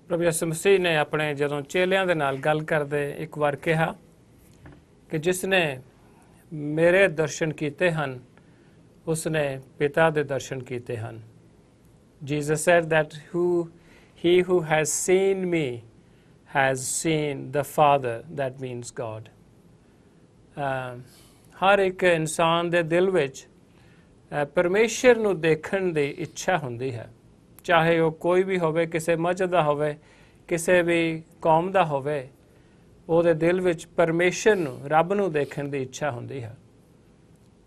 प्रभु यीशु मसीह ने अपने जदों चेलियां दे नाल गल करदे एक बार कहा कि जिसने मेरे दर्शन कीते हन उसने पिता दे दर्शन कीते हन. Jesus said that he who has seen me has seen the Father, that means God. हर एक इंसान दे दिल विच परमेश्वर नूं देखण दी इच्छा हुंदी है, चाहे वो कोई भी होवे, किसी मजहब दा होवे, किसी भी कौम दा होवे, ਉਹਦੇ दिल विच परमेश्वर नूं रब नूं देखण दी इच्छा हुंदी है.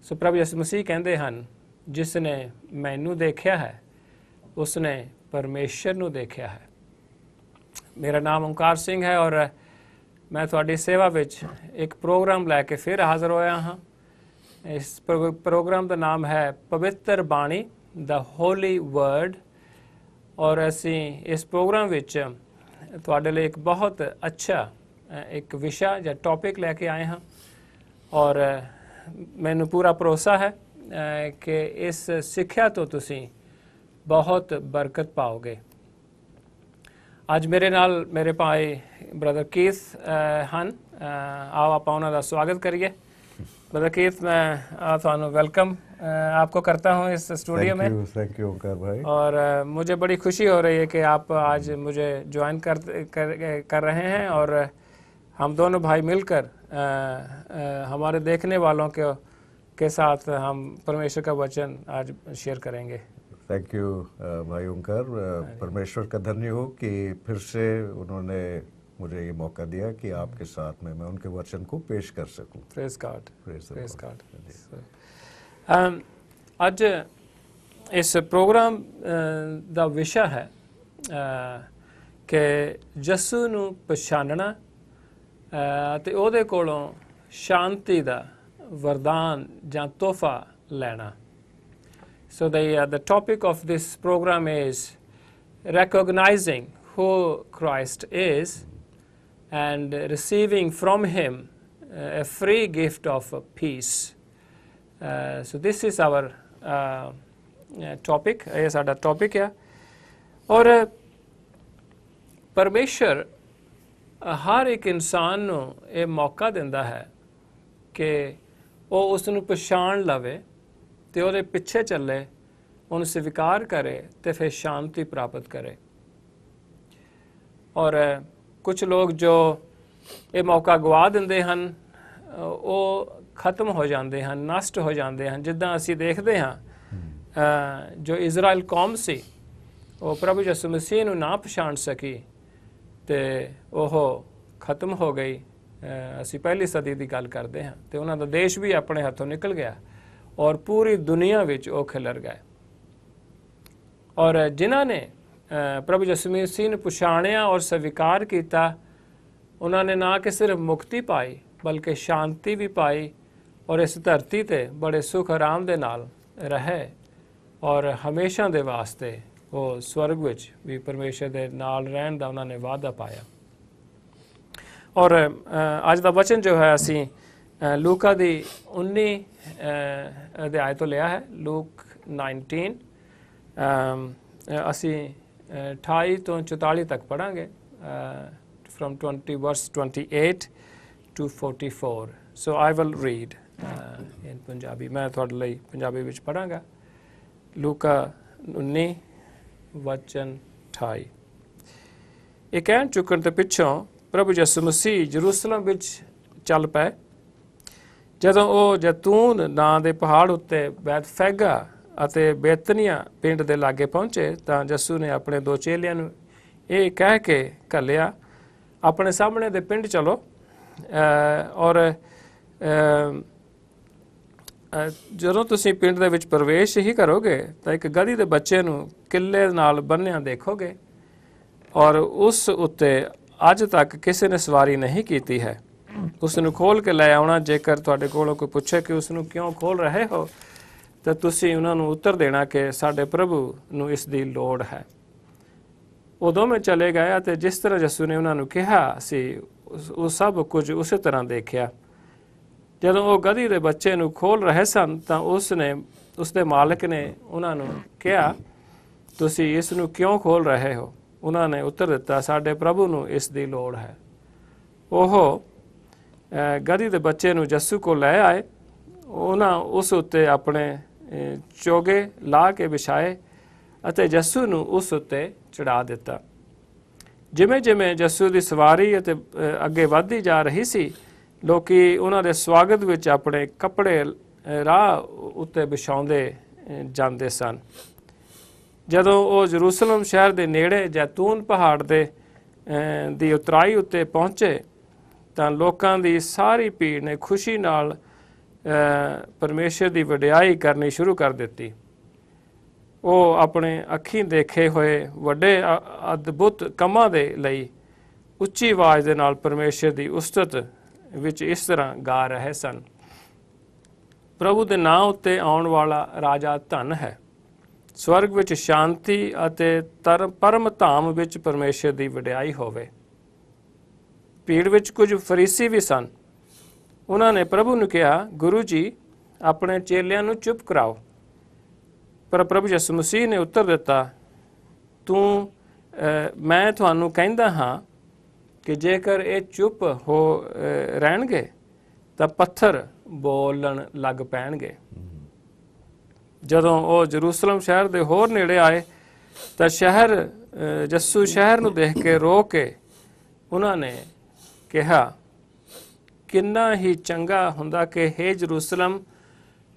सो प्रभु यीशु मसीह कहंदे हन जिसने मैनूं देखिया है उसने परमेश्वर नूं देखिया है. मेरा नाम ओंकार सिंह है और मैं तुहाडी सेवा विच एक प्रोग्राम लैके फिर हाज़र होया हाँ. इस प्रोग्राम का नाम है पवित्र बाणी, द होली वर्ड. और असी इस प्रोग्राम विच तुहाडे लई एक बहुत अच्छा एक विषय या टॉपिक लैके आए हाँ. और मैनू पूरा भरोसा है कि इस सिक्ख्या तो तुसी बहुत बरकत पाओगे. अज मेरे नाल मेरे भाई ब्रदर कीथ हन. आओ आप उन्हां दा स्वागत करिए. ब्रदर कीथ, मैं थानू वेलकम आपको करता हूँ इस स्टूडियो में. थैंक यू ओंकार भाई. और मुझे बड़ी खुशी हो रही है कि आप आज मुझे ज्वाइन कर रहे हैं और हम दोनों भाई मिलकर हमारे देखने वालों के साथ हम परमेश्वर का वचन आज शेयर करेंगे. थैंक यू भाई ओंकार. परमेश्वर का धन्य हो कि फिर से उन्होंने मुझे ये मौका दिया कि आपके साथ में मैं उनके वचन को पेश कर सकूं. Praise God. Praise God. आज इस प्रोग्राम का विषय है कि यसू नूं पछाणना ते ओहदे कोलों शांति दा वरदान जां तोहफा लेना. So the topic of this program is recognizing who Christ is and receiving from him a free gift of peace. So this is our topic. ये साडा topic है. और परमेश्वर हर एक इंसान नूं ये मौका दिंदा है कि वो उस नूं पछाण लवे ते ਉਹਦੇ ਪਿੱਛੇ ਚੱਲੇ, ਉਹਨੂੰ स्वीकार करे ते फिर शांति प्राप्त करे. और कुछ लोग जो ये मौका गवा दिंदे हन ਉਹ खत्म हो जाते हैं, नष्ट हो जाते हैं. जिद्दां असीं देखते हाँ जो इजराइल कौम सी वो प्रभु यीशु मसीह नूं ना पछाण सकी ते ਉਹ खत्म हो गई. असीं पहली सदी की गल करते हैं तो उन्हां दा देश भी अपने हथों निकल गया और पूरी दुनिया विच वो खिलर गए. और जिन्हां ने प्रभु यीशु मसीह नूं पछाणिया और स्वीकार किया उन्होंने ना कि सिर्फ मुक्ति पाई बल्कि शांति भी पाई और इस धरती ते बड़े सुख आराम दे नाल रहे और हमेशा दे वास्ते वो स्वर्ग विच भी परमेश्वर दे नाल रहन दा उन्होंने वादा पाया. और अज दा वचन जो है असी लूका दी 19 अध्याय तो लिया है. लूक 19 असी 28 तो 44 तक पढ़ांगे. From 20 verse 28 to 44. So I will read in Punjabi. मैं थोड़े लिए पंजाबी विच पढ़ांगा. लूका 19 वचन 28. ये कहन चुकन ते पिछों प्रभु यीशु मसीह यरूशलेम विच चल पए. ਜਦੋਂ ਉਹ ਜੈਤੂਨ ਨਾਂ ਦੇ ਪਹਾੜ ਉੱਤੇ ਬੈਤਫੈਗਾ ਅਤੇ ਬੇਤਨੀਆ ਪਿੰਡ ਦੇ ਲਾਗੇ ਪਹੁੰਚੇ ਤਾਂ ਯਿਸੂ ਨੇ ਆਪਣੇ ਦੋ ਚੇਲਿਆਂ ਨੂੰ ਇਹ ਕਹਿ ਕੇ ਘੱਲਿਆ, ਆਪਣੇ ਸਾਹਮਣੇ ਦੇ ਪਿੰਡ ਚਲੋ ਔਰ ਜਦੋਂ ਤੁਸੀਂ ਪਿੰਡ ਦੇ ਵਿੱਚ ਪ੍ਰਵੇਸ਼ ਹੀ ਕਰੋਗੇ ਤਾਂ ਇੱਕ ਗਧੀ ਦੇ ਬੱਚੇ ਨੂੰ ਕਿੱਲੇ ਨਾਲ ਬੰਨ੍ਹਿਆ ਦੇਖੋਗੇ ਔਰ ਉਸ ਉੱਤੇ ਅੱਜ ਤੱਕ ਕਿਸੇ ਨੇ ਸਵਾਰੀ ਨਹੀਂ ਕੀਤੀ ਹੈ. उसनूं खोल के लै आउणा. जेकर तुहाडे कोलों कोई पुछे कि उसनूं क्यों खोल रहे हो तो तुसीं उन्हां नूं उत्तर देना कि साडे प्रभु नूं इस दी लोड़ है. वो दोवें चले गए ते जिस तरह यीशु ने उन्हां नूं कहा सी वो सब कुछ उस तरह देखिया. जदों वो गधी दे बच्चे नूं खोल रहे सन तां उसदे मालिक ने उन्हां नूं कहा तुसीं इस नूं क्यों खोल रहे हो. ਉਹਨਾਂ ਨੇ ਉੱਤਰ ਦਿੱਤਾ, ਸਾਡੇ ਪ੍ਰਭੂ ਨੂੰ ਇਸ ਦੀ ਲੋੜ ਹੈ। ਉਹ ਗਧੀ ਦੇ ਬੱਚੇ ਨੂੰ ਯਿਸੂ ਕੋਲ ਲੈ ਆਏ। ਉਹਨਾਂ ਉਸ ਉੱਤੇ ਆਪਣੇ ਚੋਗੇ ਲਾ ਕੇ ਵਿਛਾਏ ਅਤੇ ਯਿਸੂ ਨੂੰ ਉਸ ਉੱਤੇ ਚੜਾ ਦਿੱਤਾ। ਜਿਵੇਂ ਜਿਵੇਂ ਯਿਸੂ ਦੀ ਸਵਾਰੀ ਅਤੇ ਅੱਗੇ ਵੱਧਦੀ ਜਾ ਰਹੀ ਸੀ, ਲੋਕੀ ਉਹਨਾਂ ਦੇ ਸਵਾਗਤ ਵਿੱਚ ਆਪਣੇ ਕੱਪੜੇ ਰਾਹ ਉੱਤੇ ਵਿਛਾਉਂਦੇ ਜਾਂਦੇ ਸਨ। ਜਦੋਂ ਉਹ ਯਰੂਸ਼ਲਮ ਸ਼ਹਿਰ ਦੇ ਨੇੜੇ ਜੈਤੂਨ ਪਹਾੜ ਦੀ ਉਤਰਾਈ ਉੱਤੇ ਪਹੁੰਚੇ ਤਾਂ ਲੋਕਾਂ ਦੀ ਸਾਰੀ ਭੀੜ ਨੇ ਖੁਸ਼ੀ ਨਾਲ ਪਰਮੇਸ਼ਰ ਦੀ ਵਡਿਆਈ ਕਰਨੀ ਸ਼ੁਰੂ ਕਰ ਦਿੱਤੀ। ਉਹ ਆਪਣੇ ਅੱਖੀਂ ਦੇਖੇ ਹੋਏ ਵੱਡੇ ਅਦਭੁਤ ਕੰਮਾਂ ਦੇ ਲਈ ਉੱਚੀ ਆਵਾਜ਼ ਦੇ ਨਾਲ ਪਰਮੇਸ਼ਰ ਦੀ ਉਸਤਤ ਵਿੱਚ ਇਸ ਤਰ੍ਹਾਂ ਗਾ ਰਹੇ ਸਨ, ਪ੍ਰਭੂ ਦੇ ਨਾਂ ਉੱਤੇ ਆਉਣ ਵਾਲਾ ਰਾਜਾ ਧਨ ਹੈ। ਸਵਰਗ ਵਿੱਚ ਸ਼ਾਂਤੀ ਅਤੇ ਪਰਮ ਧਾਮ ਵਿੱਚ ਪਰਮੇਸ਼ਰ ਦੀ ਵਡਿਆਈ ਹੋਵੇ। ਭੀੜ ਵਿੱਚ ਕੁਝ ਫਰੀਸੀ ਵੀ ਸਨ। ਉਹਨਾਂ ਨੇ ਪ੍ਰਭੂ ਨੂੰ ਕਿਹਾ, ਗੁਰੂ ਜੀ, ਆਪਣੇ ਚੇਲਿਆਂ ਨੂੰ ਚੁੱਪ ਕਰਾਓ। ਪਰ ਪ੍ਰਭੂ ਯਿਸੂ ਮਸੀਹ ਨੇ ਉੱਤਰ ਦਿੱਤਾ, ਮੈਂ ਤੁਹਾਨੂੰ ਕਹਿੰਦਾ ਹਾਂ ਕਿ ਜੇਕਰ ਇਹ ਚੁੱਪ ਹੋ ਰਹਿਣਗੇ ਤਾਂ ਪੱਥਰ ਬੋਲਣ ਲੱਗ ਪੈਣਗੇ। ਜਦੋਂ ਉਹ ਯਰੂਸ਼ਲਮ ਸ਼ਹਿਰ ਦੇ ਹੋਰ ਨੇੜੇ ਆਏ ਤਾਂ ਯਿਸੂ ਸ਼ਹਿਰ ਨੂੰ ਦੇਖ ਕੇ ਰੋ ਕੇ ਉਹਨਾਂ ਨੇ ਕਿਹਾ, ਕਿੰਨਾ ਹੀ ਚੰਗਾ ਹੁੰਦਾ ਕਿ ਹੇ ਯਰੂਸ਼ਲਮ,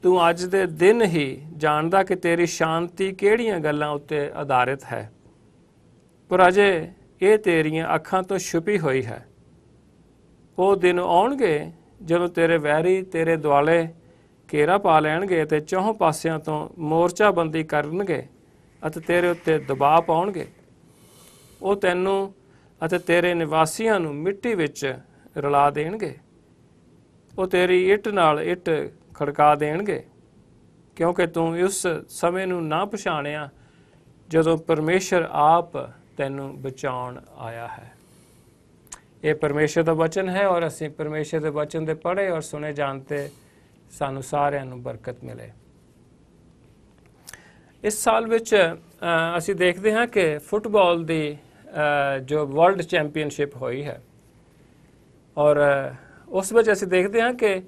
ਤੂੰ ਅੱਜ ਦੇ ਦਿਨ ਹੀ ਜਾਣਦਾ ਕਿ ਤੇਰੀ ਸ਼ਾਂਤੀ ਕਿਹੜੀਆਂ ਗੱਲਾਂ ਉੱਤੇ ਆਧਾਰਿਤ ਹੈ, ਪਰ ਅਜੇ ਇਹ ਤੇਰੀਆਂ ਅੱਖਾਂ ਤੋਂ ਛੁਪੀ ਹੋਈ ਹੈ। ਉਹ ਦਿਨ ਆਉਣਗੇ ਜਦੋਂ ਤੇਰੇ ਵੈਰੀ ਤੇਰੇ ਦੁਆਲੇ ਘੇਰਾ ਪਾ ਲੈਣਗੇ ਅਤੇ ਚੌਹਾਂ ਪਾਸਿਆਂ ਤੋਂ ਮੋਰਚਾਬੰਦੀ ਕਰਨਗੇ ਅਤੇ ਤੇਰੇ ਉੱਤੇ ਦਬਾਅ ਪਾਉਣਗੇ। ਉਹ ਤੈਨੂੰ ਅਤੇ ਤੇਰੇ ਨਿਵਾਸੀਆਂ ਨੂੰ ਮਿੱਟੀ ਵਿੱਚ ਰਲਾ ਦੇਣਗੇ। ਉਹ ਤੇਰੀ ਇੱਟ ਨਾਲ ਇੱਟ ਖੜਕਾ ਦੇਣਗੇ, ਕਿਉਂਕਿ ਤੂੰ ਉਸ ਸਮੇਂ ਨੂੰ ਨਾ ਪਛਾਣਿਆ ਜਦੋਂ ਪਰਮੇਸ਼ਰ ਆਪ ਤੈਨੂੰ ਬਚਾਉਣ ਆਇਆ ਹੈ। ਇਹ ਪਰਮੇਸ਼ਰ ਦਾ ਵਚਨ ਹੈ ਔਰ ਅਸੀਂ ਪਰਮੇਸ਼ਰ ਦੇ ਵਚਨ ਦੇ ਪੜ੍ਹੇ ਔਰ ਸੁਣੇ ਜਾਣ 'ਤੇ ਸਾਨੂੰ ਸਾਰਿਆਂ ਨੂੰ ਬਰਕਤ ਮਿਲੇ। ਇਸ ਸਾਲ ਵਿੱਚ ਅਸੀਂ ਦੇਖਦੇ ਹਾਂ ਕਿ ਫੁੱਟਬਾਲ ਦੀ ਜੋ ਵਰਲਡ ਚੈਂਪੀਅਨਸ਼ਿਪ ਹੋਈ ਹੈ ਔਰ ਉਸ ਵਿੱਚ ਅਸੀਂ ਦੇਖਦੇ ਹਾਂ ਕਿ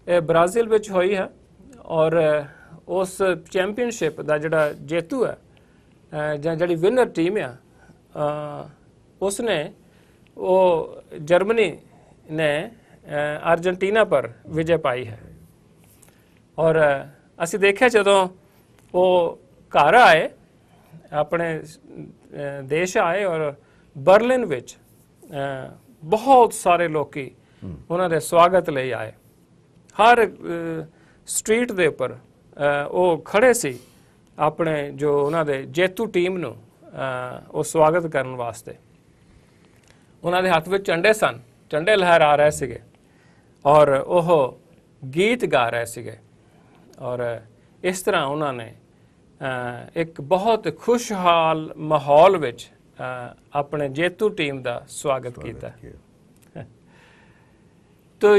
ਇਹ ਬ੍ਰਾਜ਼ੀਲ ਵਿੱਚ ਹੋਈ ਹੈ ਔਰ ਉਸ ਚੈਂਪੀਅਨਸ਼ਿਪ ਦਾ ਜਿਹੜਾ ਜੇਤੂ ਹੈ ਜਾਂ ਜਿਹੜੀ ਵਿਨਰ ਟੀਮ ਆ ਉਸਨੇ ਉਹ ਜਰਮਨੀ ਨੇ ਅਰਜਨਟੀਨਾ ਪਰ ਵਿਜੇ ਪਾਈ ਹੈ। ਔਰ ਅਸੀਂ ਦੇਖਿਆ ਜਦੋਂ ਉਹ ਘਰ ਆਏ, ਆਪਣੇ ਦੇਸ਼ ਆਏ ਔਰ ਬਰਲਿਨ ਵਿੱਚ ਬਹੁਤ ਸਾਰੇ ਲੋਕੀ ਉਹਨਾਂ ਦੇ ਸਵਾਗਤ ਲਈ ਆਏ। ਹਰ ਸਟਰੀਟ ਦੇ ਉੱਪਰ ਉਹ ਖੜੇ ਸੀ ਆਪਣੇ ਜੋ ਉਹਨਾਂ ਦੇ ਜੇਤੂ ਟੀਮ ਨੂੰ ਉਹ ਸਵਾਗਤ ਕਰਨ ਵਾਸਤੇ। ਉਹਨਾਂ ਦੇ ਹੱਥ ਵਿੱਚ ਝੰਡੇ ਸਨ, ਝੰਡੇ ਲਹਿਰਾ ਰਹੇ ਸੀਗੇ ਔਰ ਉਹ ਗੀਤ ਗਾ ਰਹੇ ਸੀਗੇ ਔਰ ਇਸ ਤਰ੍ਹਾਂ ਉਹਨਾਂ ਨੇ ਇੱਕ ਬਹੁਤ ਖੁਸ਼ਹਾਲ ਮਾਹੌਲ ਵਿੱਚ ਆਪਣੇ ਜੇਤੂ ਟੀਮ ਦਾ ਸਵਾਗਤ ਕੀਤਾ। ਤੋ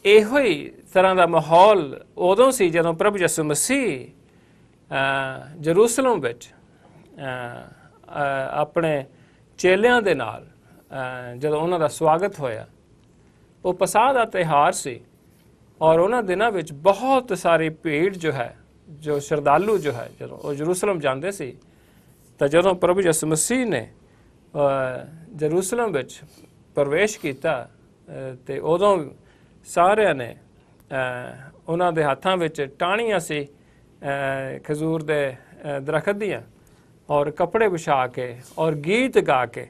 ਇਹੋ ਹੀ ਤਰ੍ਹਾਂ ਦਾ ਮਾਹੌਲ ਉਦੋਂ ਸੀ ਜਦੋਂ ਪ੍ਰਭੂ ਯਿਸੂ ਮਸੀਹ ਯਰੂਸ਼ਲਮ ਵਿੱਚ ਆਪਣੇ ਚੇਲਿਆਂ ਦੇ ਨਾਲ ਜਦੋਂ ਉਹਨਾਂ ਦਾ ਸਵਾਗਤ ਹੋਇਆ। ਉਹ ਪਸਾਹ ਦਾ ਤਿਉਹਾਰ ਸੀ ਔਰ ਉਹਨਾਂ ਦਿਨਾਂ ਵਿੱਚ ਬਹੁਤ ਸਾਰੀ ਭੀੜ ਜੋ ਸ਼ਰਧਾਲੂ ਜਦੋਂ ਉਹ ਯਰੂਸ਼ਲਮ ਜਾਂਦੇ ਸੀ ਤਾਂ ਜਦੋਂ ਪ੍ਰਭੂ ਯਿਸੂ ਮਸੀਹ ਨੇ ਯਰੂਸ਼ਲਮ ਵਿੱਚ ਪ੍ਰਵੇਸ਼ ਕੀਤਾ ਤੇ ਉਦੋਂ ਸਾਰਿਆਂ ਨੇ ਉਹਨਾਂ ਦੇ ਹੱਥਾਂ ਵਿੱਚ ਟਾਹਣੀਆਂ ਸੀ ਖਜੂਰ ਦੇ ਦਰਖਤ ਦੀਆਂ ਔਰ ਕੱਪੜੇ ਵਿਛਾ ਕੇ ਔਰ ਗੀਤ ਗਾ ਕੇ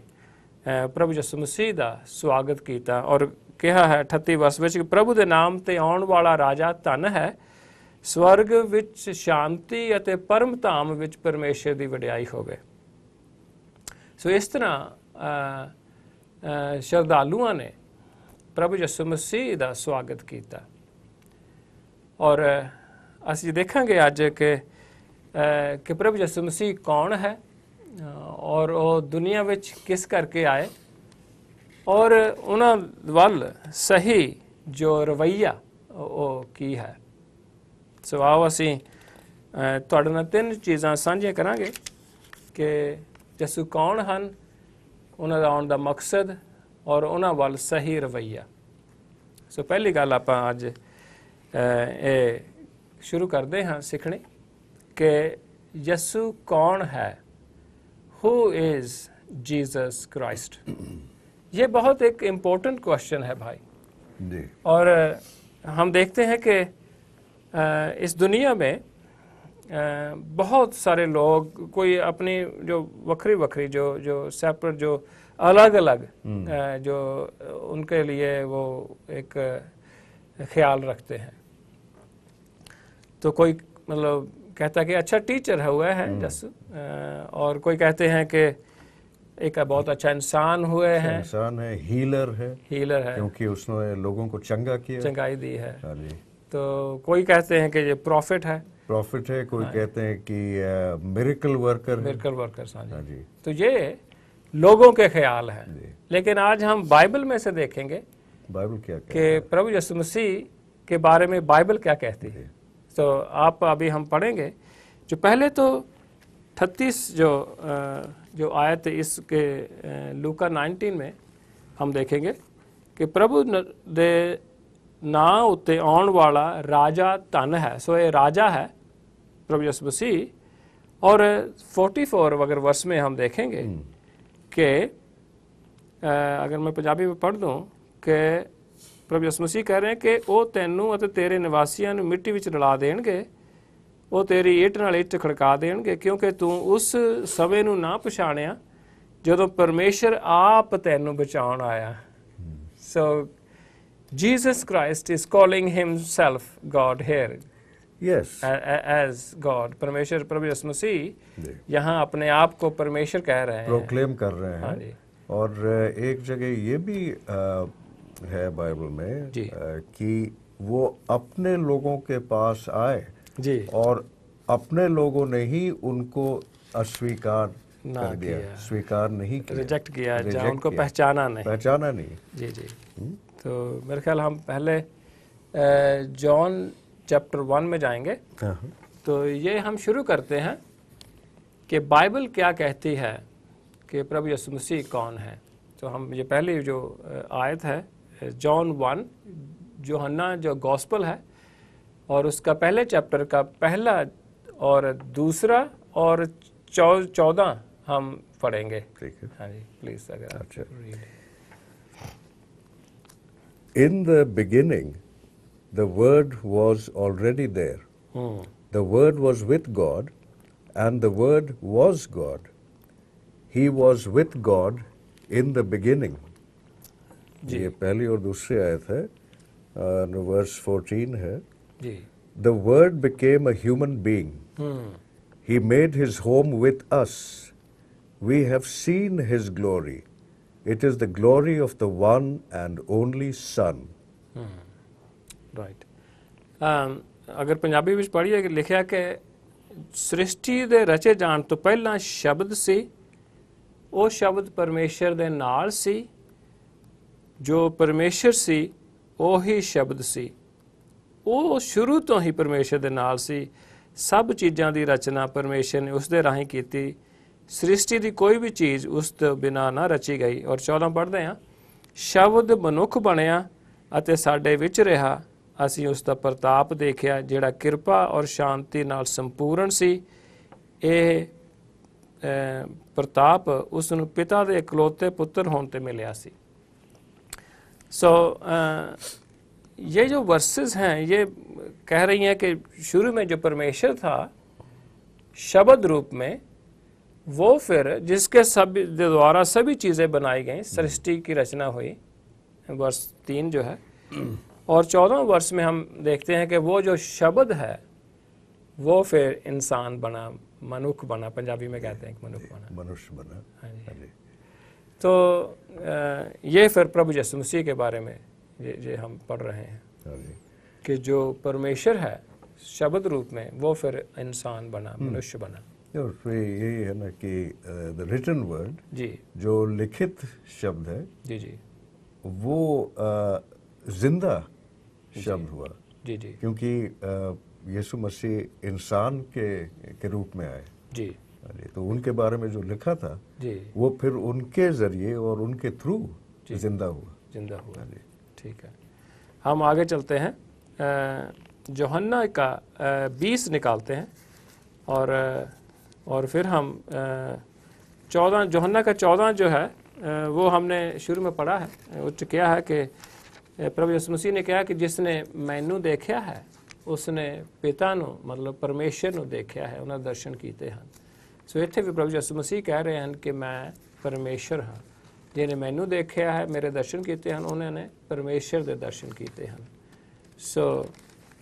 ਪ੍ਰਭੂ ਯਿਸੂ ਮਸੀਹ ਦਾ ਸਵਾਗਤ ਕੀਤਾ ਔਰ ਕਿਹਾ ਹੈ 38 ਵਰਸ ਵਿੱਚ ਕਿ ਪ੍ਰਭੂ ਦੇ ਨਾਮ ਤੇ ਆਉਣ ਵਾਲਾ ਰਾਜਾ ਧਨ ਹੈ, ਸਵਰਗ ਵਿੱਚ ਸ਼ਾਂਤੀ ਅਤੇ ਪਰਮ ਧਾਮ ਵਿੱਚ ਪਰਮੇਸ਼ਰ ਦੀ ਵਡਿਆਈ ਹੋਵੇ। ਸੋ ਇਸ ਤਰ੍ਹਾਂ ਸ਼ਰਧਾਲੂਆਂ ਨੇ ਪ੍ਰਭੂ ਯਿਸੂ ਮਸੀਹ ਦਾ ਸਵਾਗਤ ਕੀਤਾ ਔਰ ਅਸੀਂ ਦੇਖਾਂਗੇ ਅੱਜ ਕਿ ਪ੍ਰਭੂ ਯਿਸੂ ਮਸੀਹ ਕੌਣ ਹੈ ਔਰ ਉਹ ਦੁਨੀਆ ਵਿੱਚ ਕਿਸ ਕਰਕੇ ਆਏ ਔਰ ਉਹਨਾਂ ਵੱਲ ਸਹੀ ਜੋ ਰਵੱਈਆ ਉਹ ਕੀ ਹੈ। ਸੋ ਆਓ ਅਸੀਂ ਤੁਹਾਡੇ ਨਾਲ 3 ਚੀਜ਼ਾਂ ਸਾਂਝੀਆਂ ਕਰਾਂਗੇ ਕਿ ਯਿਸੂ ਕੌਣ ਹਨ, ਉਹਨਾਂ ਦਾ ਆਉਣ ਦਾ ਮਕਸਦ ਔਰ ਉਹਨਾਂ ਵੱਲ ਸਹੀ ਰਵੱਈਆ। ਸੋ ਪਹਿਲੀ ਗੱਲ ਆਪਾਂ ਅੱਜ ਇਹ ਸ਼ੁਰੂ ਕਰਦੇ ਹਾਂ ਸਿੱਖਣੀ ਕਿ ਯਿਸੂ कौन है, हु इज़ जीसस क्राइस्ट। ये बहुत एक इम्पोर्टेंट क्वेश्चन है भाई जी। और हम देखते हैं कि इस दुनिया में बहुत सारे लोग कोई अपनी जो वक्री वक्री जो सेपरेट जो अलग अलग जो उनके लिए वो एक ख्याल रखते हैं। तो कोई मतलब कहता है कि अच्छा टीचर है हुआ है जस, और कोई कहते हैं कि एक बहुत अच्छा इंसान हुए हैं, इंसान है, हीलर है क्योंकि उसने लोगों को चंगाई दी है। हाँ जी। तो कोई कहते हैं कि ये प्रॉफिट है, कोई कहते हैं कि मिरेकल वर्कर हाँ जी। तो ये लोगों के ख्याल हैं, लेकिन आज हम बाइबल में से देखेंगे बाइबल क्या कि प्रभु यीशु मसीह के बारे में बाइबल क्या कहती है। तो आप अभी हम पढ़ेंगे जो पहले तो 38 जो आयत इसके लूका 19 में हम देखेंगे कि प्रभु दे ना उत्ते आउण वाला राजा धन है। सो ये राजा है प्रभु यीशु मसीह। और 44 अगर वर्ष में हम देखेंगे कि अगर मैं पंजाबी में पढ़ दूँ कि प्रभु यीशु मसीह कह रहे हैं कि वो तैनू अते तेरे निवासियों नू मिट्टी विच रला देणगे, वो तेरी इट नाल इट खड़का देणगे, क्योंकि तू उस समय नू ना पछाणिया जदों परमेश्वर आप तैनू बचाउण आया। So Jesus Christ is calling himself God here, yes, as God. परमेश्वर प्रभु यीशु मसीह यहाँ अपने आप को परमेश्वर कह रहे हैं, प्रोक्लेम कर रहे हैं। हाँ जी। और एक जगह ये भी है बाइबल में कि वो अपने लोगों के पास आए जी, और अपने लोगों ने ही उनको अस्वीकार कर दिया, स्वीकार नहीं किया, रिजेक्ट किया, उनको पहचाना नहीं। जी जी। तो मेरे ख्याल हम पहले जॉन चैप्टर 1 में जाएंगे। तो ये हम शुरू करते हैं कि बाइबल क्या कहती है कि प्रभु यीशु मसीह कौन है। तो हम ये पहली जो आयत है जॉन 1, यूहन्ना जो गॉस्पल है, और उसका पहले चैप्टर का पहला और दूसरा और 14 हम पढ़ेंगे। ठीक है। हाँ जी, प्लीज अगर अच्छा। In the beginning, the Word was already there. The Word was with God, and the Word was God. He was with God in the beginning. ये पहली और दूसरी आयत है, वर्स 14 है जी। The Word became a human being. He made his home with us. We have seen his glory. It is the glory of the one and only Son. Right. अगर पंजाबी ਵਿੱਚ पढ़िए कि लिखिया कि सृष्टि ਦੇ रचे जाण ਤੋਂ ਪਹਿਲਾਂ ਸ਼ਬਦ ਸੀ, ਉਹ ਸ਼ਬਦ ਪਰਮੇਸ਼ਰ ਦੇ ਨਾਲ ਸੀ, जो परमेश्वर सी ਉਹੀ शब्द सी, ਉਹ ਸ਼ੁਰੂ ਤੋਂ ਹੀ परमेश्वर ਦੇ ਨਾਲ ਸੀ। सब ਚੀਜ਼ਾਂ ਦੀ ਰਚਨਾ परमेश्वर ने ਉਸ ਦੇ ਰਾਹੀਂ ਕੀਤੀ। सृष्टि ਦੀ ਕੋਈ ਵੀ ਚੀਜ਼ ਉਸ ਤੋਂ ਬਿਨਾ ਨਾ ਰਚੀ ਗਈ। और 14 ਪੜ੍ਹਦੇ ਹਾਂ, ਸ਼ਬਦ ਮਨੁੱਖ ਬਣਿਆ ਅਤੇ ਸਾਡੇ ਵਿੱਚ ਰਿਹਾ, ਅਸੀਂ ਉਸ ਦਾ ਪ੍ਰਤਾਪ ਦੇਖਿਆ ਜਿਹੜਾ ਕਿਰਪਾ ਔਰ ਸ਼ਾਂਤੀ ਨਾਲ ਸੰਪੂਰਨ ਸੀ। ਇਹ ਪ੍ਰਤਾਪ ਉਸ ਨੂੰ ਪਿਤਾ ਦੇ ਇਕਲੌਤੇ ਪੁੱਤਰ ਹੋਣ ਤੇ ਮਿਲਿਆ ਸੀ। सो ये जो वर्सेस हैं ये कह रही हैं कि शुरू में जो परमेश्वर था शब्द रूप में, वो फिर जिसके द्वारा सभी चीज़ें बनाई गई, सृष्टि की रचना हुई, वर्ष 3 जो है। और 14 वर्ष में हम देखते हैं कि वो जो शब्द है वो फिर इंसान बना, मनुष्य बना, पंजाबी में कहते हैं कि मनुष्य बना। हाँ जी। तो ये फिर प्रभु यीशु मसीह के बारे में ये हम पढ़ रहे हैं कि जो परमेश्वर है शब्द रूप में वो फिर इंसान बना, मनुष्य बना। यही है ना कि द रिटन वर्ड जी, जो लिखित शब्द है जी जी, वो जिंदा शब्द हुआ। जी जी, क्योंकि यीशु मसीह इंसान के रूप में आए। जी। अरे तो उनके बारे में जो लिखा था जी वो फिर उनके जरिए और उनके थ्रू जिंदा हुआ। ठीक है। हम आगे चलते हैं, यूहन्ना का 20 निकालते हैं और फिर हम 14, यूहन्ना का 14 जो है वो हमने शुरू में पढ़ा है, उच्च किया है कि प्रभु यीशु मसीह ने कहा कि जिसने मैनू देखा है उसने पिता नु मतलब परमेश्वर नु देखा है, उन्हें दर्शन कीते हैं। सो इत्थे भी प्रभु यीशु मसीह कह रहे हैं कि मैं परमेश्वर हाँ, जिन्हें मैनू देखा है मेरे दर्शन किए हैं उन्होंने परमेश्वर के दर्शन किए हैं। सो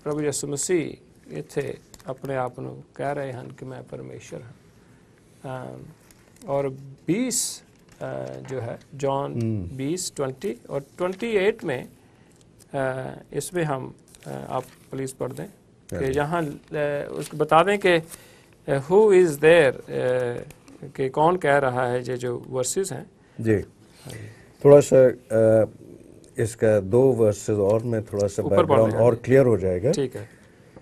प्रभु यीशु मसीह इत्थे अपने आप को कह रहे हैं कि मैं परमेश्वर हाँ। और 20 जो है जॉन 20:20 और 28 में इसमें हम आप प्लीज़ पढ़ दें कि यहाँ उसको बता दें कि हु इज़ देयर, कि कौन कह रहा है, ये जो वर्सेस हैं जी। थोड़ा सा इसका 2 वर्सेस और में थोड़ा सा बैकग्राउंड और क्लियर हो जाएगा। ठीक है।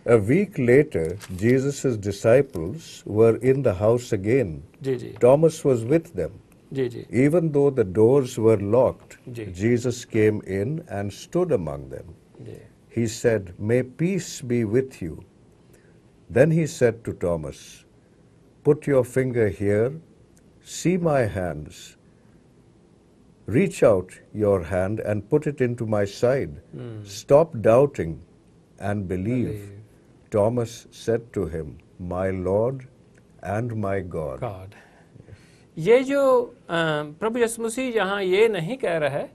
A week later, Jesus' disciples were in the house again. Ji ji. Thomas was with them. Ji ji. Even though the doors were locked, ji. Jesus came in and stood among them. Ji. He said, "May peace be with you." Then he said to Thomas, "Put your finger here, see my hands. Reach out your hand and put it into my side. Stop doubting and believe." Thomas said to him, "My Lord and my God." ये जो प्रभु यीशु मसीह यहाँ ये नहीं कह रहा है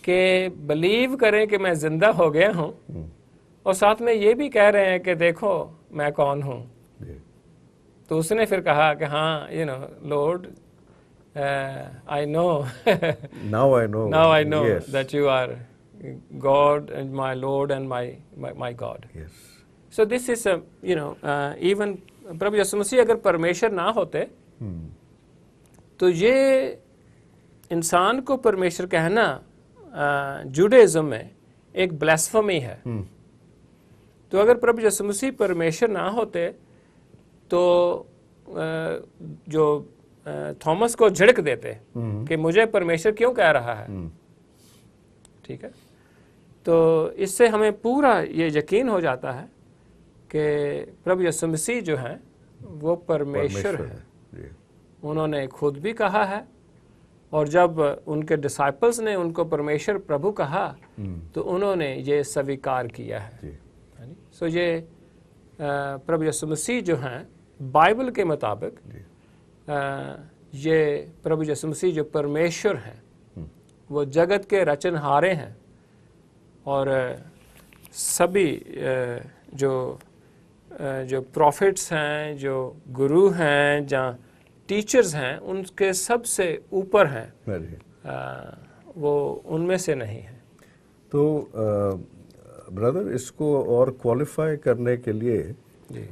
कि believe करें कि मैं जिंदा हो गया हूँ, और साथ में ये भी कह रहे हैं कि देखो मैं कौन हूँ। तो उसने फिर कहा कि हाँ, you know Lord, I know now I know that you are God and my Lord and my God. So this is you know even प्रभु यीशु मसीह अगर परमेश्वर ना होते तो ये इंसान को परमेश्वर कहना जुडाइज्म में एक ब्लास्फेमी है। तो अगर प्रभु यीशु मसीह परमेश्वर ना होते तो जो थॉमस को झिड़क देते कि मुझे परमेश्वर क्यों कह रहा है। ठीक है। तो इससे हमें पूरा ये यकीन हो जाता है कि प्रभु यीशु मसीह जो है वो परमेश्वर है। उन्होंने खुद भी कहा है, और जब उनके डिसाइपल्स ने उनको परमेश्वर प्रभु कहा तो उन्होंने ये स्वीकार किया है। सो ये प्रभु यीशु मसीह जो हैं बाइबल के मुताबिक ये प्रभु यीशु मसीह जो परमेश्वर हैं वो जगत के रचनहारे हैं, और सभी जो प्रॉफिट्स हैं, जो गुरु हैं, जहाँ टीचर्स हैं, उनके सबसे ऊपर हैं, वो उनमें से नहीं है। तो ब्रदर इसको और क्वालिफाई करने के लिए जी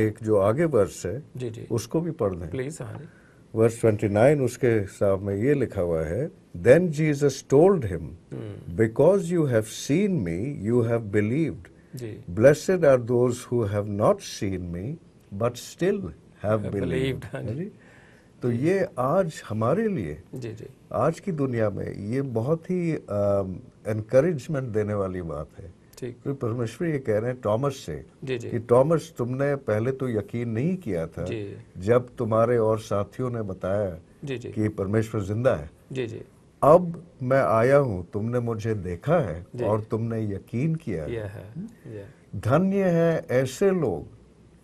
एक जो आगे वर्स है जी जी उसको भी पढ़ दें प्लीज। हाँ जी। वर्स 29 उसके साथ में ये लिखा हुआ है, Then Jesus told him, "Because you have seen me, you have believed. Blessed are those who have not seen me, but still have believed." तो ये आज हमारे लिए जी जी आज की दुनिया में ये बहुत ही एनकरेजमेंट देने वाली बात है। तो परमेश्वर ये कह रहे हैं टॉमस से कि टॉमस तुमने पहले तो यकीन नहीं किया था जब तुम्हारे और साथियों ने बताया कि परमेश्वर जिंदा है। जी जी। अब मैं आया हूँ, तुमने मुझे देखा है और तुमने यकीन किया है। धन्य है ऐसे लोग,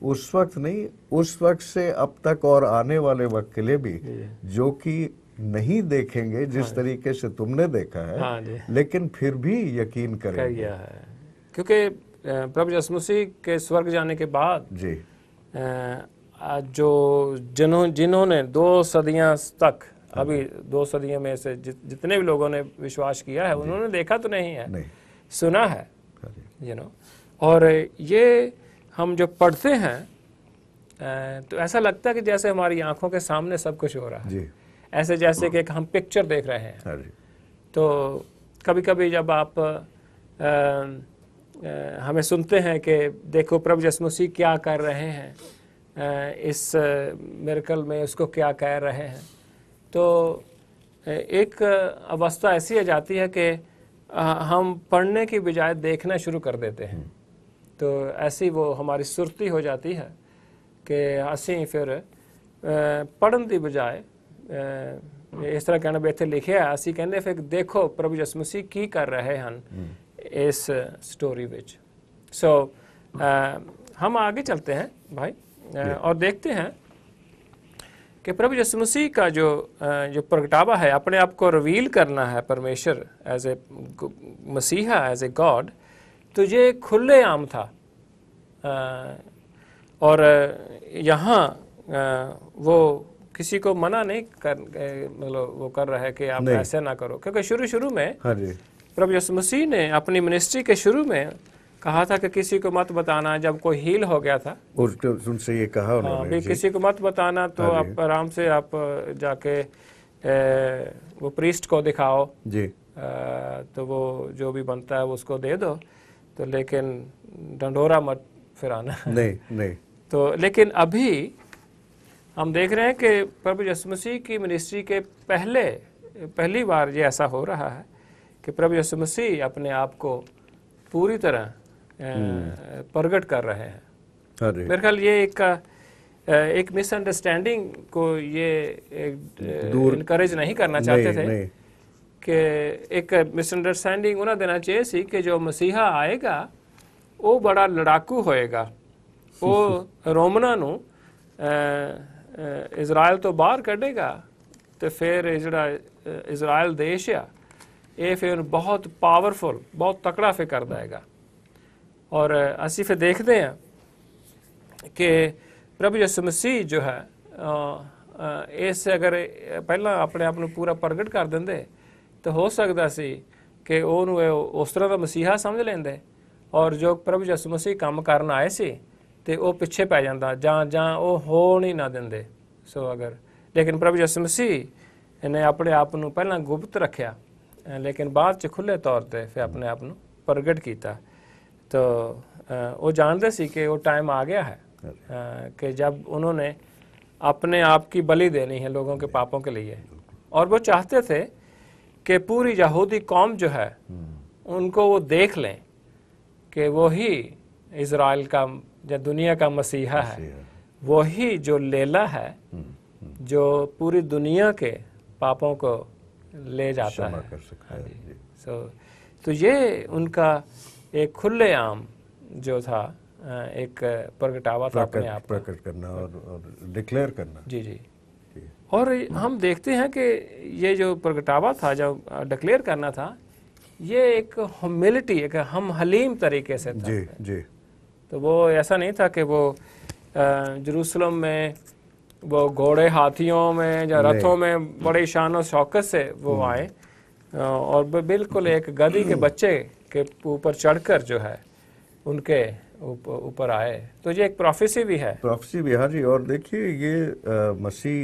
उस वक्त नहीं, उस वक्त से अब तक और आने वाले वक्त के लिए भी, जो कि नहीं देखेंगे जिस तरीके से तुमने देखा है, लेकिन फिर भी यकीन करेंगे। क्योंकि प्रभु यीशु मसीह के स्वर्ग जाने के बाद जी जो जिन्होंने 2 सदियां तक, अभी 2 सदियों में से जितने भी लोगों ने विश्वास किया है उन्होंने देखा तो नहीं है, सुना है, यू नो। और ये हम जो पढ़ते हैं तो ऐसा लगता है कि जैसे हमारी आंखों के सामने सब कुछ हो रहा है, ऐसे जैसे कि हम पिक्चर देख रहे हैं। तो कभी कभी जब आप हमें सुनते हैं कि देखो प्रभु यीशु मसीह क्या कर रहे हैं, इस मिरेकल में उसको क्या कह रहे हैं। तो एक अवस्था ऐसी आ जाती है कि हम पढ़ने की बजाय देखना शुरू कर देते हैं। तो ऐसी वो हमारी सुरती हो जाती है कि असी फिर पढ़न की बजाय इस तरह कहना भी इतने लिखे है, असी कहते फिर देखो प्रभु यीशु मसीह की कर रहे हैं इस स्टोरी विच। सो हम आगे चलते हैं भाई और देखते हैं कि प्रभु यीशु मसीह का जो प्रगटावा है, अपने आप को रिवील करना है परमेश्वर एज ए मसीहा, एज ए गॉड, तो ये खुले आम था। और यहाँ वो किसी को मना नहीं कर, मतलब वो कर रहा है कि आप ऐसे ना करो, क्योंकि शुरू में प्रभु यीशु मसीह ने अपनी मिनिस्ट्री के शुरू में कहा था कि किसी को मत बताना। जब कोई हील हो गया था उनसे ये कहा उन्होंने, भी किसी को मत बताना, तो आप आराम से आप जाके वो प्रीस्ट को दिखाओ जी, तो वो जो भी बनता है उसको दे दो, तो लेकिन डंडोरा मत फिराना नहीं। तो लेकिन अभी हम देख रहे हैं कि प्रभु यीशु मसीह की मिनिस्ट्री के पहली बार ये ऐसा हो रहा है कि प्रभु यीशु मसीह अपने आप को पूरी तरह प्रकट कर रहे हैं। मेरे ख्याल ये एक मिसअंडरस्टैंडिंग को ये इनकरेज नहीं करना चाहते थे कि एक मिसअंडरस्टैंडिंग उन्हें देना चाहिए सी कि जो मसीहा आएगा वो बड़ा लड़ाकू होएगा, वो रोमना नू इज़राइल तो बाहर कढ़ेगा, तो फिर इज़राइल देश आ ये फिर बहुत पावरफुल, बहुत तकड़ा फिर कर देगा। और असी फिर देखते हैं कि प्रभु यीशु मसीह जो है इस अगर पहला अपने आप को पूरा प्रगट कर देंगे तो हो सकता सी कि उन्होंने उस तरह का मसीहा समझ लेंदे, और जो प्रभु यीशु मसीह काम करन आए सी ते वो पिछे पै जाता जां वो हो नहीं ना देंदे। सो अगर लेकिन प्रभु यीशु मसीह ने अपने आप को पहला गुप्त रखा, लेकिन बाद च खुले तौर पर फिर अपने आप को प्रगट किया। तो वो जानते सी कि वो टाइम आ गया है कि जब उन्होंने अपने आप की बलि देनी है लोगों के पापों के लिए, और वो चाहते थे कि पूरी यहूदी कौम जो है उनको वो देख लें कि वही इज़राइल का या दुनिया का मसीहा है, वही जो लेला है जो पूरी दुनिया के पापों को ले जाता है। तो ये उनका एक खुले आम जो था एक प्रगटावा था, अपने आप प्रकट करना और डिक्लेयर करना। जी। और हम देखते हैं कि ये जो प्रगटावा था, जो डिक्लेयर करना था, ये एक ह्यूमिलिटी, एक हम हलीम तरीके से था। जी। तो वो ऐसा नहीं था कि वो जेरूसलम में वो घोड़े हाथियों में या रथों में बड़ी शान और शौकत से वो आए और बिल्कुल एक गधी के बच्चे के ऊपर चढ़कर जो है उनके ऊपर आए। तो ये एक प्रोफेसी भी है। हाँ जी। और देखिए ये मसीह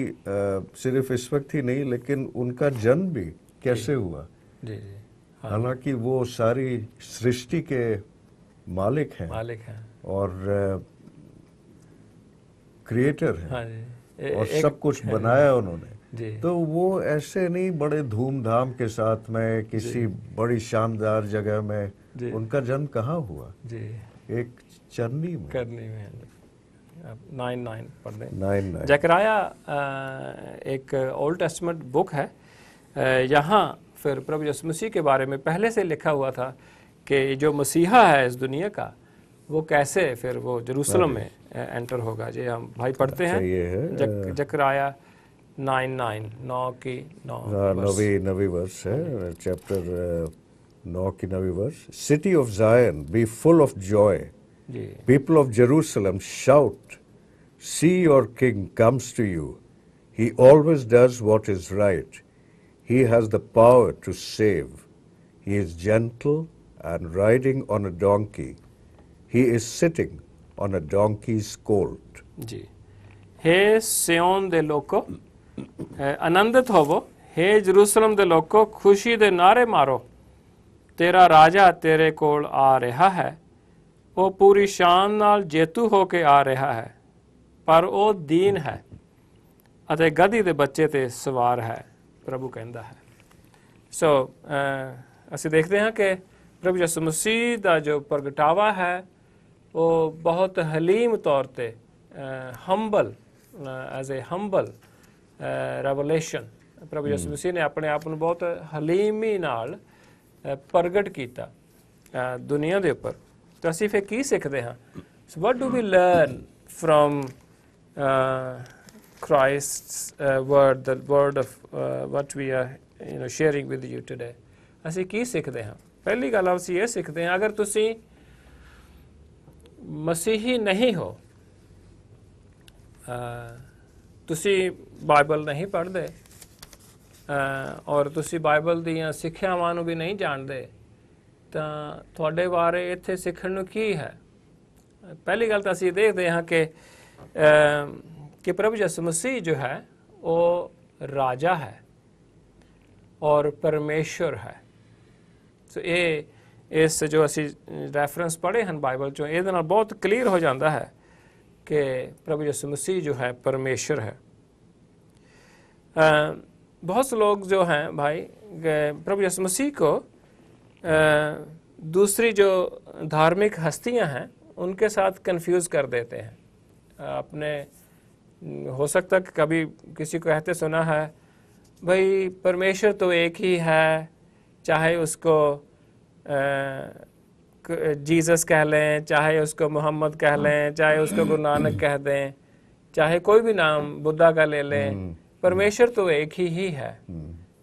सिर्फ इस वक्त ही नहीं, लेकिन उनका जन्म भी कैसे हुआ। जी। हालांकि वो सारी सृष्टि के मालिक हैं और क्रिएटर हैं और सब कुछ बनाया उन्होंने। तो वो ऐसे नहीं बड़े धूमधाम के साथ में किसी बड़ी शानदार जगह में उनका जन्म कहाँ हुआ जी। एक चरनी में 9:9 पढ़ दें। जकराया एक ओल्ड टेस्टमेंट बुक है, यहाँ फिर प्रभु यीशु मसीह के बारे में पहले से लिखा हुआ था कि जो मसीहा है इस दुनिया का वो कैसे फिर वो जेरूसलम में एंटर होगा। जी हम भाई पढ़ते हैं जकराया 9:9 नवी वर्ष है, चैप्टर 9 की 9 वर्ष। City of Zion be full of joy, people of Jerusalem shout, see your king comes to you, he always does what is right, he has the power to save, he is gentle and riding on a donkey, he is sitting on a donkey's colt। जी। हे सियोन दे लोको आनंदित होवो, हे Jerusalem दे लोको खुशी दे नारे मारो, तेरा राजा तेरे कोल आ रहा है, वो पूरी शान नाल जेतू होके आ रहा है, ਪਰ ਉਹ ਦੀਨ ਹੈ ਅਤੇ ਗਧੀ ਦੇ ਬੱਚੇ ਤੇ ਸਵਾਰ ਹੈ, ਪ੍ਰਭੂ ਕਹਿੰਦਾ ਹੈ। ਸੋ ਅਸੀਂ ਦੇਖਦੇ ਹਾਂ ਕਿ ਪ੍ਰਭੂ ਯਿਸੂ ਮਸੀਹ ਦਾ ਜੋ ਪ੍ਰਗਟਾਵਾ ਹੈ ਉਹ ਬਹੁਤ ਹਲੀਮ ਤੌਰ ਤੇ humble as a humble revolution ਪ੍ਰਭੂ ਯਿਸੂ ਮਸੀਹ ਨੇ ਆਪਣੇ ਆਪ ਨੂੰ ਬਹੁਤ ਹਲੀਮੀ ਨਾਲ ਪ੍ਰਗਟ ਕੀਤਾ ਦੁਨੀਆ ਦੇ ਉੱਪਰ। ਤਾਂ ਅਸੀਂ ਫਿਰ ਕੀ ਸਿੱਖਦੇ ਹਾਂ? So what do we learn from Christ's word, the word of what we are sharing with you today? ਅਸੀਂ ਕੀ ਸਿੱਖਦੇ ਹਾਂ? ਪਹਿਲੀ ਗੱਲ ਅਸੀਂ ਇਹ ਸਿੱਖਦੇ ਹਾਂ, ਅਗਰ ਤੁਸੀਂ ਮਸੀਹੀ ਨਹੀਂ ਹੋ, ਤੁਸੀਂ ਬਾਈਬਲ ਨਹੀਂ ਪੜ੍ਹਦੇ ਔਰ ਤੁਸੀਂ ਬਾਈਬਲ ਦੀਆਂ ਸਿੱਖਿਆਵਾਂ ਨੂੰ ਵੀ ਨਹੀਂ ਜਾਣਦੇ, ਤਾਂ ਤੁਹਾਡੇ ਬਾਰੇ ਇੱਥੇ ਸਿੱਖਣ ਨੂੰ ਕੀ ਹੈ? ਪਹਿਲੀ ਗੱਲ ਤਾਂ ਅਸੀਂ ਦੇਖਦੇ ਹਾਂ कि प्रभु यीशु मसीह जो है वो राजा है और परमेश्वर है। सो ये इस जो असी रैफरेंस पढ़े हैं बाइबल चो, ये बहुत क्लीयर हो जाता है कि प्रभु यीशु मसीह जो है परमेश्वर है। बहुत से लोग जो हैं भाई प्रभु यीशु मसीह को दूसरी जो धार्मिक हस्तियां हैं उनके साथ कंफ्यूज कर देते हैं। अपने हो सकता कि कभी किसी को कहते सुना है, भाई परमेश्वर तो एक ही है, चाहे उसको जीसस कह लें, चाहे उसको मोहम्मद कह लें, चाहे उसको गुरु नानक कह दें, चाहे कोई भी नाम बुद्धा का ले लें, परमेश्वर तो एक ही है।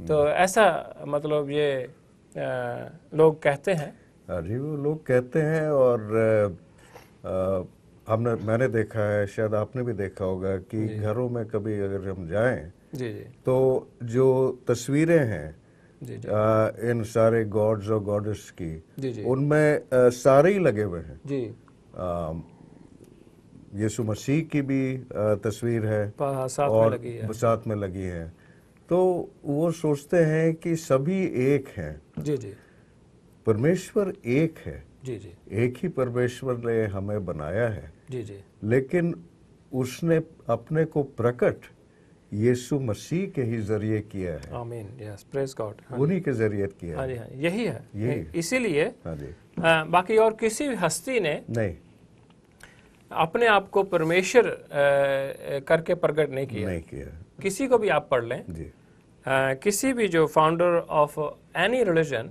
तो ऐसा मतलब ये लोग कहते हैं। जी वो लोग कहते हैं और मैंने देखा है, शायद आपने भी देखा होगा कि घरों में कभी अगर हम जाएं जी तो जो तस्वीरें हैं इन सारे गॉड्स और गॉडेस की उनमें सारे ही लगे हुए हैं जी। यीशु मसीह की भी तस्वीर है और साथ में लगी है, तो वो सोचते हैं कि सभी एक हैं। जी जी, परमेश्वर एक है जी जी, एक ही परमेश्वर ने हमें बनाया है जी जी, लेकिन उसने अपने को प्रकट यीशु मसीह के ही जरिए किया है। आमीन, यस, प्रेज गॉड, उन्हीं के जरिए किया है। हाँ, यही है, यही इसीलिए हाँ जी, बाकी और किसी भी हस्ती ने नहीं अपने आप को परमेश्वर करके प्रकट नहीं किया। किसी को भी आप पढ़ लें जी, किसी भी जो फाउंडर ऑफ एनी रिलीजन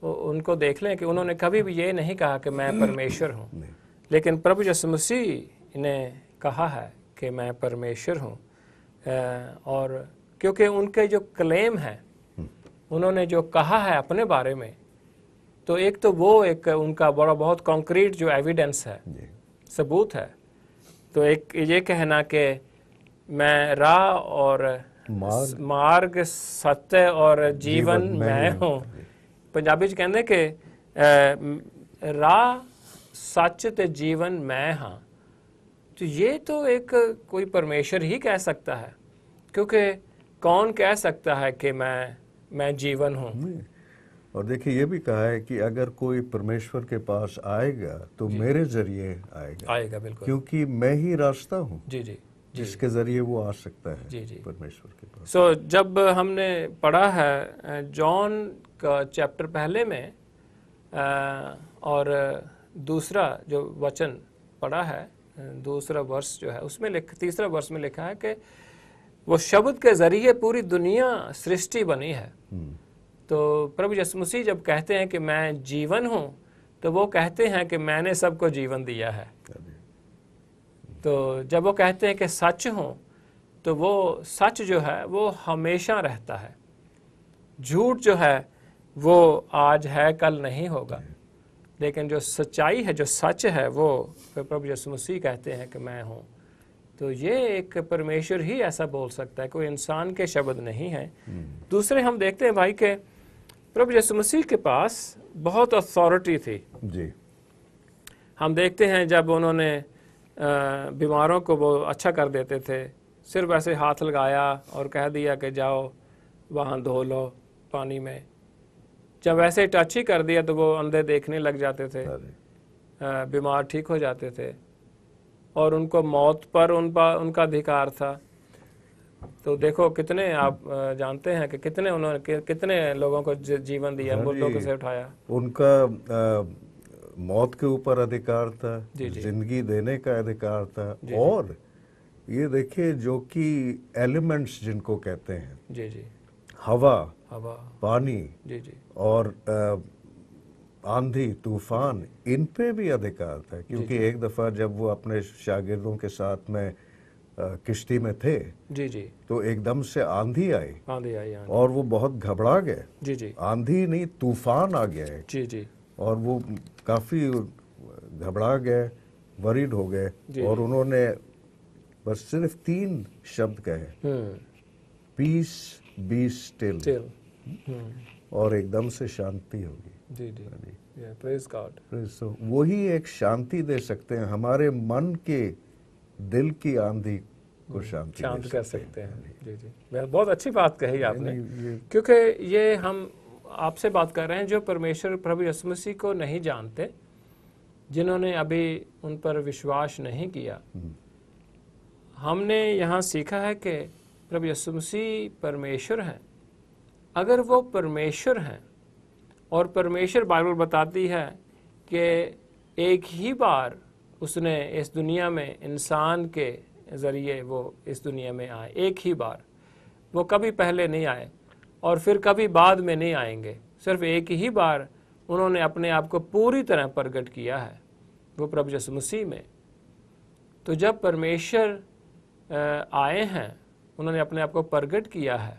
उनको देख लें कि उन्होंने कभी भी ये नहीं कहा कि मैं परमेश्वर हूँ, लेकिन प्रभु यीशु मसीह ने कहा है कि मैं परमेश्वर हूँ। और क्योंकि उनके जो क्लेम हैं, उन्होंने जो कहा है अपने बारे में, तो एक तो वो एक उनका बड़ा बहुत कॉन्क्रीट जो एविडेंस है, सबूत है। तो एक ये कहना कि मैं राह और मार्ग सत्य और जीवन मैं हूँ। पंजाबी च कहते कि राह सच ते जीवन मैं हाँ। तो ये तो एक कोई परमेश्वर ही कह सकता है, क्योंकि कौन कह सकता है कि मैं जीवन हूँ। और देखिए ये भी कहा है कि अगर कोई परमेश्वर के पास आएगा तो मेरे जरिए आएगा बिल्कुल, क्योंकि मैं ही रास्ता हूँ जी जी, जिसके जरिए वो आ सकता है जी जी परमेश्वर के पास। सो जब हमने पढ़ा है जॉन का चैप्टर पहले में और दूसरा जो वचन पढ़ा है, दूसरा वर्ष जो है उसमें तीसरा वर्ष में लिखा है कि वो शब्द के जरिए पूरी दुनिया सृष्टि बनी है। तो प्रभु यीशु मसीह जब कहते हैं कि मैं जीवन हूँ, तो वो कहते हैं कि मैंने सबको जीवन दिया है। तो जब वो कहते हैं कि सच हूँ, तो वो सच जो है वो हमेशा रहता है। झूठ जो है वो आज है कल नहीं होगा, लेकिन जो सच्चाई है, जो सच है, वो प्रभु यीशु मसीह कहते हैं कि मैं हूँ। तो ये एक परमेश्वर ही ऐसा बोल सकता है, कोई इंसान के शब्द नहीं है। दूसरे हम देखते हैं भाई के प्रभु यीशु मसीह के पास बहुत अथॉरिटी थी जी। हम देखते हैं जब उन्होंने बीमारों को वो अच्छा कर देते थे, सिर्फ ऐसे हाथ लगाया और कह दिया कि जाओ वहाँ धो लो पानी में। जब ऐसे टच ही कर दिया तो वो अंधे देखने लग जाते थे, बीमार ठीक हो जाते थे। और उनको मौत पर उनका अधिकार था। तो देखो कितने आप जानते हैं कि कितने उन्होंने कितने लोगों को जीवन दिया, मुर्दों से उठाया। उनका मौत के ऊपर अधिकार था, जी, जी। जिंदगी देने का अधिकार था। जी, जी। और ये देखिए जो कि एलिमेंट्स जिनको कहते हैं, जी जी, हवा, पानी जी जी, और आंधी तूफान, इन पे भी अधिकार था। क्योंकि एक दफा जब वो अपने शागिर्दों के साथ में किश्ती में थे, जी जी, तो एकदम से आंधी आई आंधी आई, और वो बहुत घबरा गए। जी जी, आंधी नहीं, तूफान आ गया है। जी जी, और वो काफी घबरा गए, वरीड हो गए। और उन्होंने बस सिर्फ 3 शब्द कहे, पीस बी स्टिल, और एकदम से शांति होगी। जी जी, प्रेज गॉड। तो वही एक शांति दे सकते हैं, हमारे मन के दिल की आंधी को शांत कर सकते हैं। जी जी, बहुत अच्छी बात कही आपने। क्योंकि ये हम आपसे बात कर रहे हैं जो परमेश्वर प्रभु यीशु मसीह को नहीं जानते, जिन्होंने अभी उन पर विश्वास नहीं किया। हमने यहाँ सीखा है कि प्रभु यीशु मसीह परमेश्वर हैं। अगर वो परमेश्वर हैं, और परमेश्वर बाइबल बताती है कि एक ही बार उसने इस दुनिया में इंसान के ज़रिए वो इस दुनिया में आए, एक ही बार, वो कभी पहले नहीं आए और फिर कभी बाद में नहीं आएंगे। सिर्फ एक ही बार उन्होंने अपने आप को पूरी तरह प्रकट किया है, वो प्रभु यीशु मसीह में। तो जब परमेश्वर आए हैं, उन्होंने अपने आप को प्रकट किया है,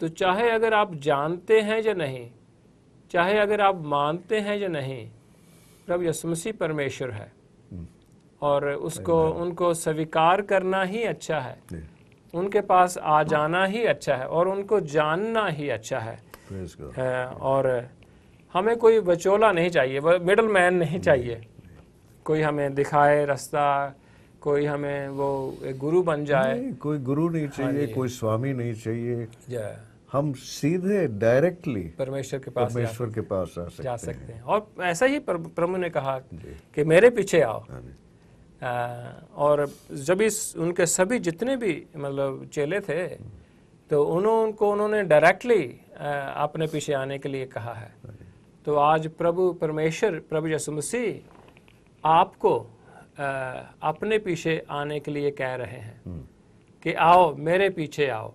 तो चाहे अगर आप जानते हैं या नहीं, चाहे अगर आप मानते हैं या नहीं, प्रभु यीशु मसीह परमेश्वर है और उसको उनको स्वीकार करना ही अच्छा है, उनके पास आ जाना ही अच्छा है और उनको जानना ही अच्छा है। और हमें कोई वचोला नहीं चाहिए, मिडल मैन नहीं चाहिए, कोई हमें दिखाए रास्ता, कोई हमें वो एक गुरु बन जाए। कोई गुरु नहीं चाहिए, कोई स्वामी नहीं चाहिए। हम सीधे डायरेक्टली परमेश्वर के पास जा सकते हैं। और ऐसा ही प्रभु ने कहा कि मेरे पीछे आओ। और जब उनके सभी जितने भी मतलब चेले थे, तो उन्होंने डायरेक्टली अपने पीछे आने के लिए कहा है। तो आज परमेश्वर प्रभु यीशु मसीह आपको अपने पीछे आने के लिए कह रहे हैं कि आओ, मेरे पीछे आओ,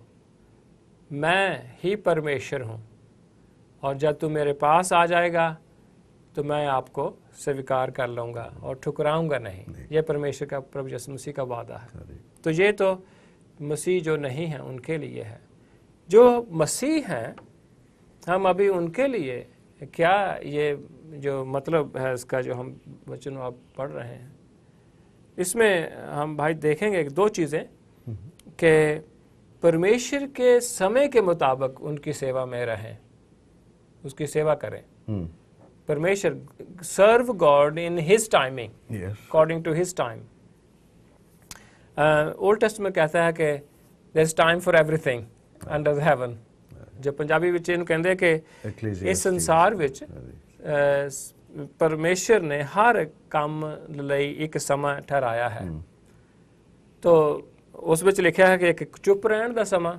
मैं ही परमेश्वर हूँ। और जब तू मेरे पास आ जाएगा तो मैं आपको स्वीकार कर लूँगा और ठुकराऊँगा नहीं। ये परमेश्वर का, प्रभु यीशु मसीह का वादा है। तो ये तो मसीह जो नहीं है उनके लिए है। जो मसीह हैं, हम अभी उनके लिए क्या, ये जो मतलब है इसका, जो हम वचन आप पढ़ रहे हैं, इसमें हम भाई देखेंगे 2 चीज़ें कि परमेश्वर के समय के मुताबिक उनकी सेवा में रहें, उसकी सेवा करें। परमेश्वर, सर्व God in his timing, according to his time. Old Testament कहता है कि there is time for everything under the heaven. जो पंजाबी विच इहनूं कहंदे कि इस संसार विच परमेश्वर ने हर काम लई एक समय ठहराया है। तो उस विच लिखा है कि एक चुप रहन दा समा,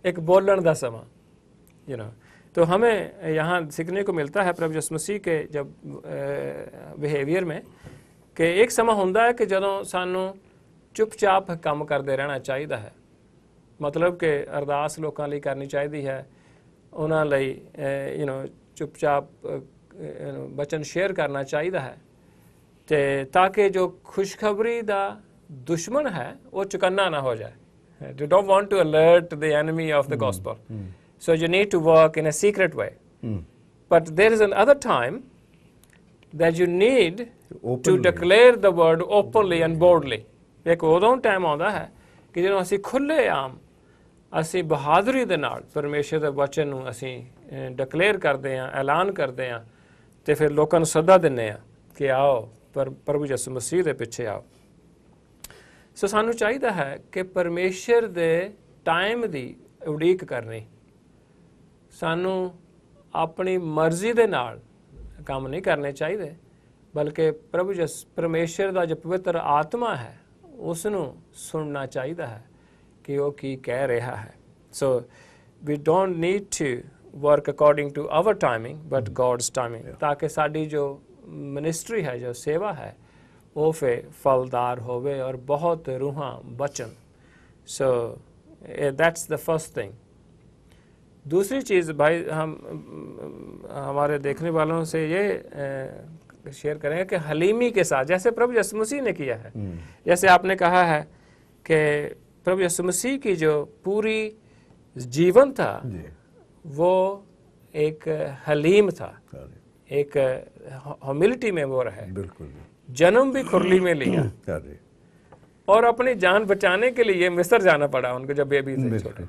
एक बोलन दा समा, यू नो। तो हमें यहाँ सीखने को मिलता है प्रभु यीशु मसीह के जब बिहेवियर में, कि एक समा हुंदा है कि जदों सानू चुपचाप काम करते रहना चाहिए है। मतलब कि अरदास लोकां लई करनी चाहिए है, उन्हां लई यू नो चुपचाप बचन शेयर करना चाहिए है, ताकि जो खुशखबरी दा दुश्मन है वो चुकन्ना ना हो जाए। You don't want to alert the enemy of the gospel. So you need to work in a secret way. But there is another time that you need to declare the word openly and boldly. एक उदों time आउंदा है कि ਜਦੋਂ ਅਸੀਂ ਖੁੱਲੇ ਆਮ ਅਸੀਂ ਬਹਾਦਰੀ ਦੇ ਨਾਲ ਪਰਮੇਸ਼ਰ ਦੇ ਵਚਨ ਨੂੰ ਅਸੀਂ ਡਿਕਲੇਅਰ ਕਰਦੇ ਆਂ, ਐਲਾਨ ਕਰਦੇ ਆਂ, ਤੇ ਫਿਰ ਲੋਕਾਂ ਨੂੰ ਸੱਦਾ ਦਿੰਨੇ ਆ ਕਿ ਆਓ ਪ੍ਰਭੂ ਯਿਸੂ ਮਸੀਹ ਦੇ ਪਿੱਛੇ ਆਓ। ਸੋ ਸਾਨੂੰ ਚਾਹੀਦਾ ਹੈ ਕਿ ਪਰਮੇਸ਼ਰ ਦੇ ਟਾਈਮ ਦੀ ਉਡੀਕ ਕਰਨੀ। ਸਾਨੂੰ ਆਪਣੀ ਮਰਜ਼ੀ ਦੇ ਨਾਲ ਕੰਮ ਨਹੀਂ ਕਰਨੇ ਚਾਹੀਦੇ, ਬਲਕਿ ਪ੍ਰਭੂ ਪਰਮੇਸ਼ਰ ਦਾ ਜੋ ਪਵਿੱਤਰ ਆਤਮਾ ਹੈ ਉਸ ਨੂੰ ਸੁਣਨਾ ਚਾਹੀਦਾ ਹੈ ਕਿ ਉਹ ਕੀ ਕਹਿ ਰਿਹਾ ਹੈ। So we don't need to work according to our timing but God's timing, ਤਾਂ ਕਿ ਸਾਡੀ ਜੋ ਮਿਨਿਸਟਰੀ ਹੈ, ਜੋ ਸੇਵਾ ਹੈ, ਉਹ ਫਿਰ ਫਲਦਾਰ ਹੋਵੇ और बहुत रूहां बचन। So that's the first thing. दूसरी चीज़ भाई हम हमारे देखने वालों से ये शेयर करेंगे कि हलीमी के साथ, जैसे प्रभु यीशु मसीह ने किया है, जैसे आपने कहा है कि प्रभु यीशु मसीह की जो पूरी जीवन था वो एक हलीम था, एक ह्यूमिलिटी में वो रहे। बिल्कुल। जन्म भी खुरली में लिया और अपनी जान बचाने के लिए मिस्र जाना पड़ा उनको जब बेबी थे छोटे।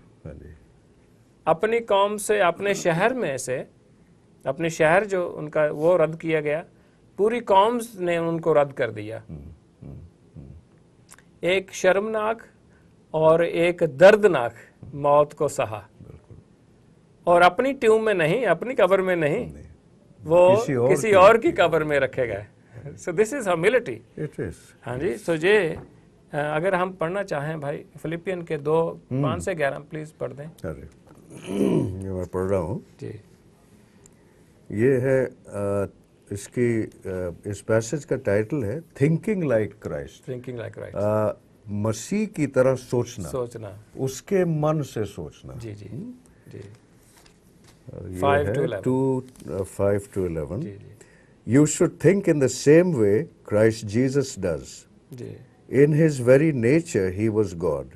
अपनी कौम से, अपने शहर में से, अपने शहर जो उनका वो रद्द किया गया, पूरी कौम ने उनको रद्द कर दिया। एक शर्मनाक और एक दर्दनाक मौत को सहा और अपनी ट्यूब में नहीं, अपनी कब्र में नहीं, वो किसी और की कब्र में रखे गए। सो this is humility. It is. हाँ जी। सो ये अगर हम पढ़ना चाहें भाई फिलिपियन के 2:5 से 11 प्लीज पढ़ दें। ये मैं पढ़ रहा हूँ जी। ये है इसकी इस पैसेज का टाइटल है thinking like Christ. Thinking like Christ, मसीह की तरह सोचना, सोचना, उसके मन से सोचना। जी जी जी। 5 to 11 5 to 11। Ji ji You should think in the same way Christ Jesus does. Ji In his very nature he was God,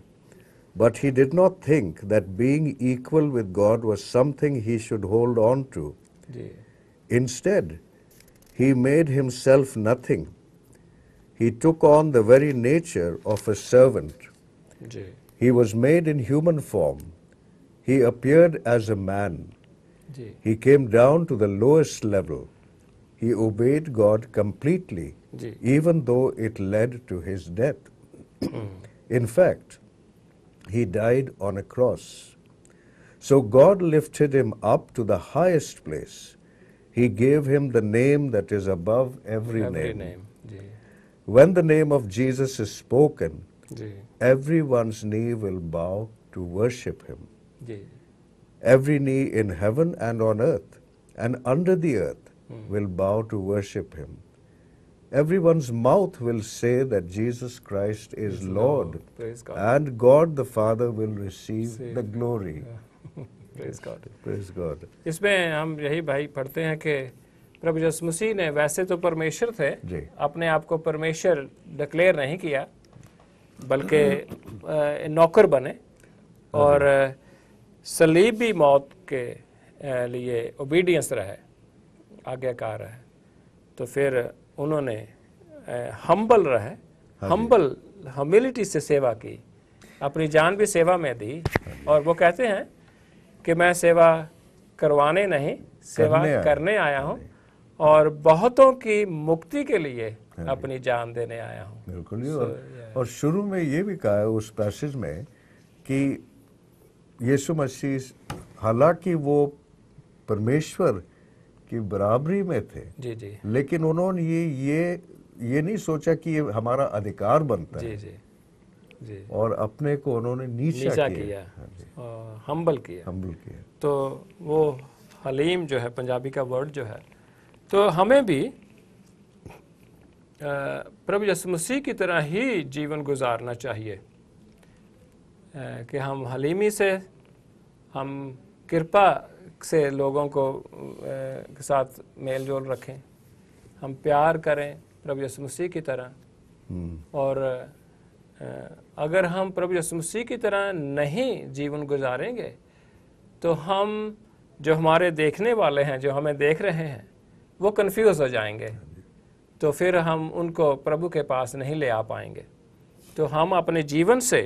but he did not think that being equal with God was something he should hold on to. Ji Instead, he made himself nothing. He took on the very nature of a servant. Ji He was made in human form. He appeared as a man. Ji He came down to the lowest level. He obeyed God completely, ji even though it led to his death. In fact, he died on a cross. So God lifted him up to the highest place. He gave him the name that is above every name. Ji When the name of Jesus is spoken, ji everyone's knee will bow to worship him. Ji Every knee in heaven and on earth and under the earth will bow to worship him. Everyone's mouth will say that Jesus Christ is Lord, Praise God. and God the Father will receive the glory. Praise God. Praise God. इसमें हम यही भाई पढ़ते हैं कि प्रभु यीशु मसीह ने वैसे तो परमेश्वर थे, जी। अपने आप को परमेश्वर डिक्लेयर नहीं किया, बल्कि नौकर बने और सलीबी मौत के लिए ओबीडियंस रहे, आज्ञाकार है। तो फिर उन्होंने हम्बल रहे, ह्यूमिलिटी से सेवा की, अपनी जान भी सेवा में दी। और वो कहते हैं कि मैं सेवा करवाने नहीं, सेवा करने आया हूँ और बहुतों की मुक्ति के लिए अपनी जान देने आया हूँ। बिल्कुल ही। और शुरू में ये भी कहा है उस पैसेज में कि यीशु मसीह हालांकि वो परमेश्वर की बराबरी में थे, जी जी लेकिन उन्होंने ये नहीं सोचा कि ये हमारा अधिकार बनता जी है। जी जी और अपने को उन्होंने नीचा किया और हम्बल किया। तो वो हलीम जो है पंजाबी का वर्ड जो है, तो हमें भी प्रभु यीशु मसीह की तरह ही जीवन गुजारना चाहिए कि हम हलीमी से, हम कृपा से लोगों को के साथ मेल जोल रखें, हम प्यार करें प्रभु यीशु मसीह की तरह। और अगर हम प्रभु यीशु मसीह की तरह नहीं जीवन गुजारेंगे तो हम जो हमारे देखने वाले हैं, जो हमें देख रहे हैं, वो कंफ्यूज हो जाएंगे, तो फिर हम उनको प्रभु के पास नहीं ले आ पाएंगे। तो हम अपने जीवन से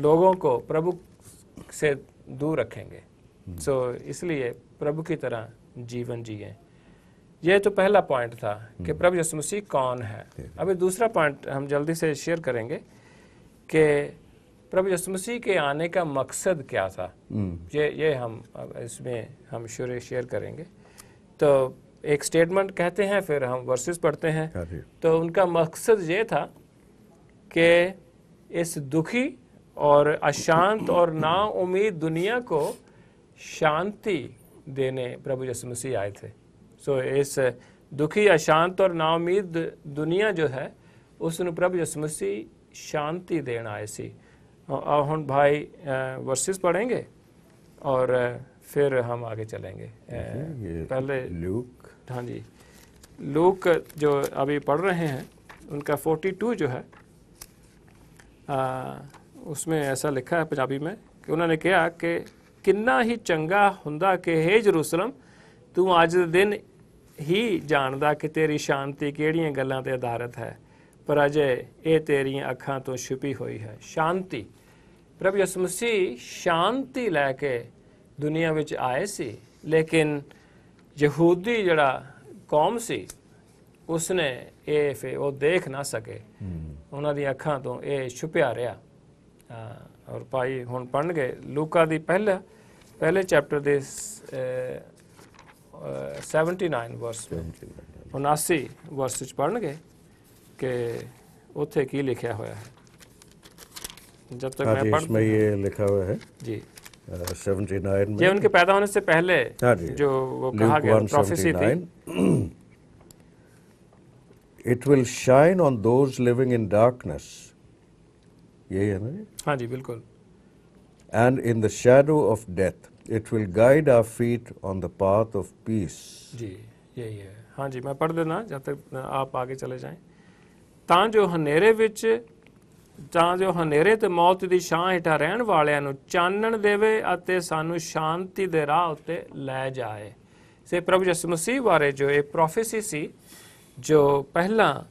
लोगों को प्रभु से दूर रखेंगे। सो इसलिए प्रभु की तरह जीवन जिए। ये तो पहला पॉइंट था कि प्रभु यीशु मसीह कौन है। अभी दूसरा पॉइंट हम जल्दी से शेयर करेंगे कि प्रभु यीशु मसीह के आने का मकसद क्या था। ये हम इसमें हम शेयर करेंगे। तो एक स्टेटमेंट कहते हैं, फिर हम वर्सेस पढ़ते हैं। हाँ जी। तो उनका मकसद ये था कि इस दुखी और अशांत और नाउम्मीद दुनिया को शांति देने प्रभु यीशु मसीह आए थे। सो इस दुखी अशांत और नाउम्मीद दुनिया जो है उसनु प्रभु यीशु मसीह शांति देना आए सी। और हम भाई वर्सेस पढ़ेंगे और फिर हम आगे चलेंगे। पहले लूक, हाँ जी, लूक जो अभी पढ़ रहे हैं उनका 42 जो है उसमें ऐसा लिखा है पंजाबी में कि उन्होंने कहा कि किन्ना ही चंगा हुंदा कि हे जेरूसलम तू अज दे दिन ही जानदा कि तेरी शांति किहड़ियां गल्लां ते आधारित है, पर अजे ये तेरियां अखां तो छुपी हुई है। शांति, प्रभु यीशु मसीह शांति लैके दुनिया विच आए सी, लेकिन यहूदी जड़ा कौम सी उसने ये फिर वो देख ना सके, उन्होंने अखां तो ये छुपिया रहा। और भाई हुण पढ़नगे लूका दी पहले चैप्टर दे 79 वर्स 79 वर्स पढ़नगे कि उत्थे की लिखा हुआ है। जब तक मैं पढ़ इसमें ये लिखा हुआ है जी 79 में, ये उनके पैदा होने से पहले जो वो कहा गया प्रोफेसी थी। It will shine on those living in darkness. यही है ना? हाँ जी बिल्कुल। And in the shadow of death, it will guide our feet on the path of peace. जी यही है। हाँ जी मैं पढ़ देना जब तक आप आगे चले जाएं। ਤਾਂ ਜੋ ਹਨੇਰੇ ਤੇ ਮੌਤ ਦੀ ਛਾਂ ਹੇਠਾਂ ਰਹਿਣ ਵਾਲਿਆਂ ਨੂੰ ਚਾਨਣ ਦੇਵੇ ਅਤੇ ਸਾਨੂੰ ਸ਼ਾਂਤੀ ਦੇ ਰਾਹ ਉੱਤੇ ਲੈ ਜਾਏ। ਸੇ ਪ੍ਰਭੂ ਯਿਸੂ ਮਸੀਹ ਬਾਰੇ ਜੋ ਇਹ ਪ੍ਰੋਫੈਸੀ ਸੀ ਜੋ ਪਹਿਲਾਂ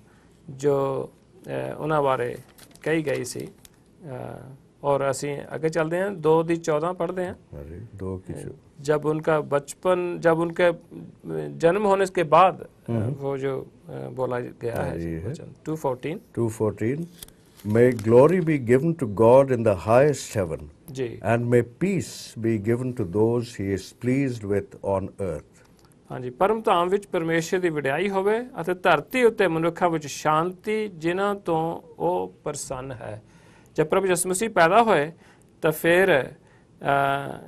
ਜੋ ਉਹਨਾਂ ਬਾਰੇ ਕਹੀ ਗਈ ਸੀ। और ਅਸੀਂ आगे चलते हैं 2:14 पढ़ते हैं। जब उनका बचपन, जब उनके जन्म होने के बाद वो जो बोला गया है 2:14 May glory be given to God in the highest heaven, ji, and may peace be given to those he is pleased with on earth. हाँ जी, परम धाम विच परमेश्वर ਦੀ ਵਡਿਆਈ ਹੋਵੇ ਅਤੇ ਧਰਤੀ ਉੱਤੇ ਮਨੁੱਖਾਂ ਵਿੱਚ ਸ਼ਾਂਤੀ ਜਿਨ੍ਹਾਂ ਤੋਂ ਉਹ ਪ੍ਰਸੰਨ ਹੈ। जब प्रभु यीशु मसीह पैदा होए तो फिर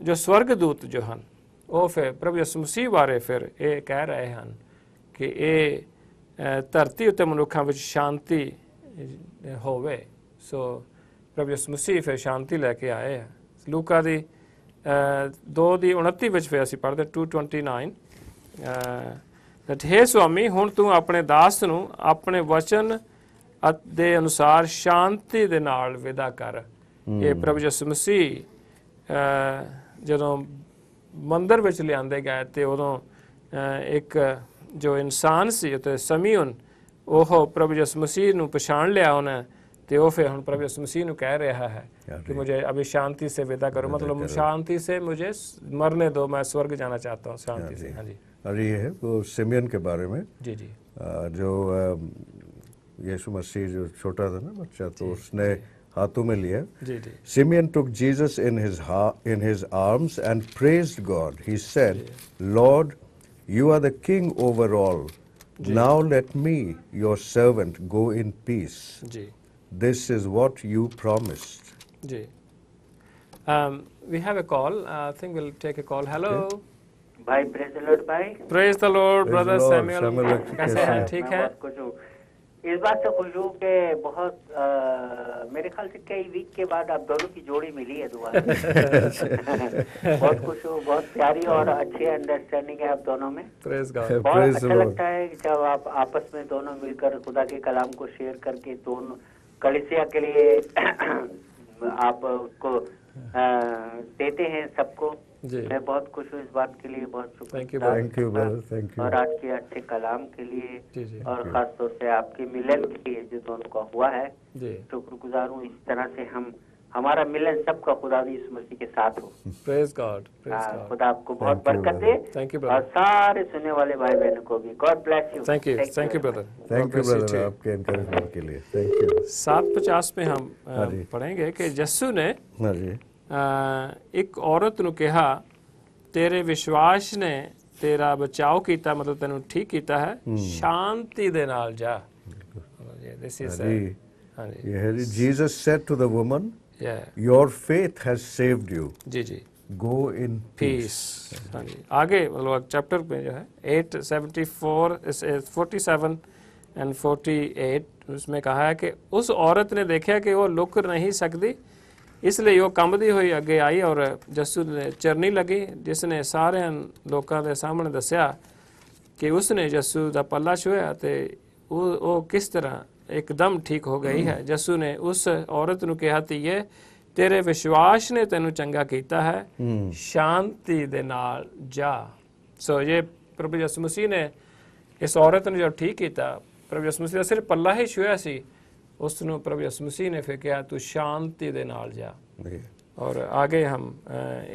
जो स्वर्गदूत जो हैं वो फिर प्रभु यीशु मसीह बारे फिर ये कह रहे हैं कि ये धरती उत्ते मनुखा विच शांति होवे। सो प्रभु यीशु मसीह फिर शांति लैके आए हैं। लूका दी 2:29 विच फिर असीं पढ़दे 2:29 हे स्वामी हुण तू अपने दास नूं अपने वचन ਦੇ ਅਨੁਸਾਰ ਸ਼ਾਂਤੀ ਦੇ ਨਾਲ ਵਿਦਾ ਕਰ। ਇਹ ਪ੍ਰਭੂ ਯਿਸੂ ਮਸੀਹ ਜਦੋਂ ਮੰਦਰ ਵਿੱਚ ਲਿਆਂਦੇ ਗਏ ਤੇ ਉਦੋਂ ਇੱਕ ਜੋ ਇਨਸਾਨ ਸੀ ਅਤੇ ਸਮੀਉਨ ਉਹ ਪ੍ਰਭੂ ਯਿਸੂ ਮਸੀਹ ਨੂੰ ਪਛਾਣ ਲਿਆ ਉਹਨੇ ਤੇ ਉਹ ਫਿਰ ਹੁਣ ਪ੍ਰਭੂ ਯਿਸੂ ਮਸੀਹ ਨੂੰ ਕਹਿ ਰਿਹਾ ਹੈ कि मुझे अभी शांति से विदा करो, मतलब शांति से मुझे मरने दो, मैं स्वर्ग जाना चाहता हूँ शांति से। हाँ जी। और ये है वो सिमियन के बारे में जी जी जो यीशु मसीह जो छोटा था ना बच्चा तो उसने हाथों में लिया। जी जी। Simeon took Jesus in his arms and praised God. He said, Lord, you are the king over all. Now let me, your servant, go in peace. Ji. This is what you promised. Ji. We have a call. I think we'll take a call. Hello. भाई praise the Lord भाई। Praise the Lord, brother Samuel। कैसे हैं? ठीक है। इस बात से खुश हूँ कि बहुत मेरे ख्याल से कई वीक के बाद आप दोनों की जोड़ी मिली है दोबारा। बहुत खुश हूँ, बहुत प्यारी और अच्छी अंडरस्टैंडिंग है आप दोनों में। Praise God। बहुत अच्छा लगता है जब आप आपस में दोनों मिलकर खुदा के कलाम को शेयर करके दोनों कलीसिया के लिए आप उसको देते हैं सबको। मैं बहुत खुश हूँ इस बात के लिए, बहुत शुक्रिया। Thank you brother, thank you. और आज के अच्छे कलाम के लिए और खास तौर से आपके मिलन के लिए जो दोनों का हुआ है, शुक्रगुजार हूँ। इस तरह से हमारा मिलन सबका खुदा यीशु मसीह के साथ हो। Praise God. खुदा आपको बहुत बरकत दे। थैंक यू और सारे सुनने वाले भाई बहनों को भी God bless you. Thank you brother. Thank you brother आपके एनकरेजमेंट के लिए। Thank you. 7:50 में हम पढ़ेंगे कि यीशु ने एक औरत ਨੂੰ ਕਿਹਾ तेरे विश्वास ने ਤੇਰਾ ਬਚਾਓ ਕੀਤਾ ਮਤਲਬ ਤੈਨੂੰ ਠੀਕ ਕੀਤਾ ਹੈ ਸ਼ਾਂਤੀ ਦੇ ਨਾਲ ਜਾ this is ਹਾਂਜੀ Jesus said to the woman, yeah your faith has saved you, ji ji go in peace. हाँ जी आगे मतलब चैप्टर में जो है 874 47 एंड 48 उसमें कहा है कि उस औरत ने देखा कि वो लुक नहीं सकती इसलिए वो कंबदी हुई अगे आई और जस्सू ने चरनी लगी जिसने सारे लोगों के सामने दसिया कि उसने जस्सू का पल्ला छुआ तो वो किस तरह एकदम ठीक हो गई है। जस्सू ने उस औरत नूं कहा धीए तेरे विश्वास ने तेनू चंगा कीता है शांति दे नाल जा। सो ये प्रभु यीशु मसीह ने इस औरत ने जो ठीक किया प्रभु यीशु मसीह सिर्फ पल्ला ही छुआ सी उसनों प्रभु यीशु मसीह ने फिर कहा तू शांति दे नाल जा। और आगे हम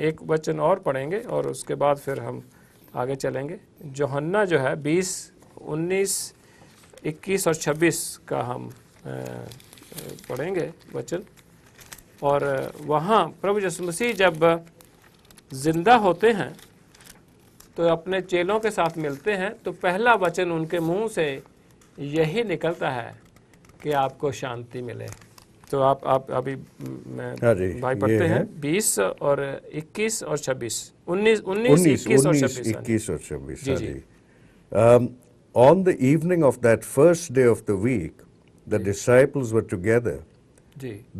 एक वचन और पढ़ेंगे और उसके बाद फिर हम आगे चलेंगे। यूहन्ना जो है 20 19 21 और 26 का हम पढ़ेंगे वचन और वहाँ प्रभु यीशु मसीह जब जिंदा होते हैं तो अपने चेलों के साथ मिलते हैं तो पहला वचन उनके मुंह से यही निकलता है कि आपको शांति मिले। तो आप अभी भाई पढ़ते हैं 20 और 21 और 26 19 21 और 26 जी जी। On the evening of that first day of the week, the disciples were together.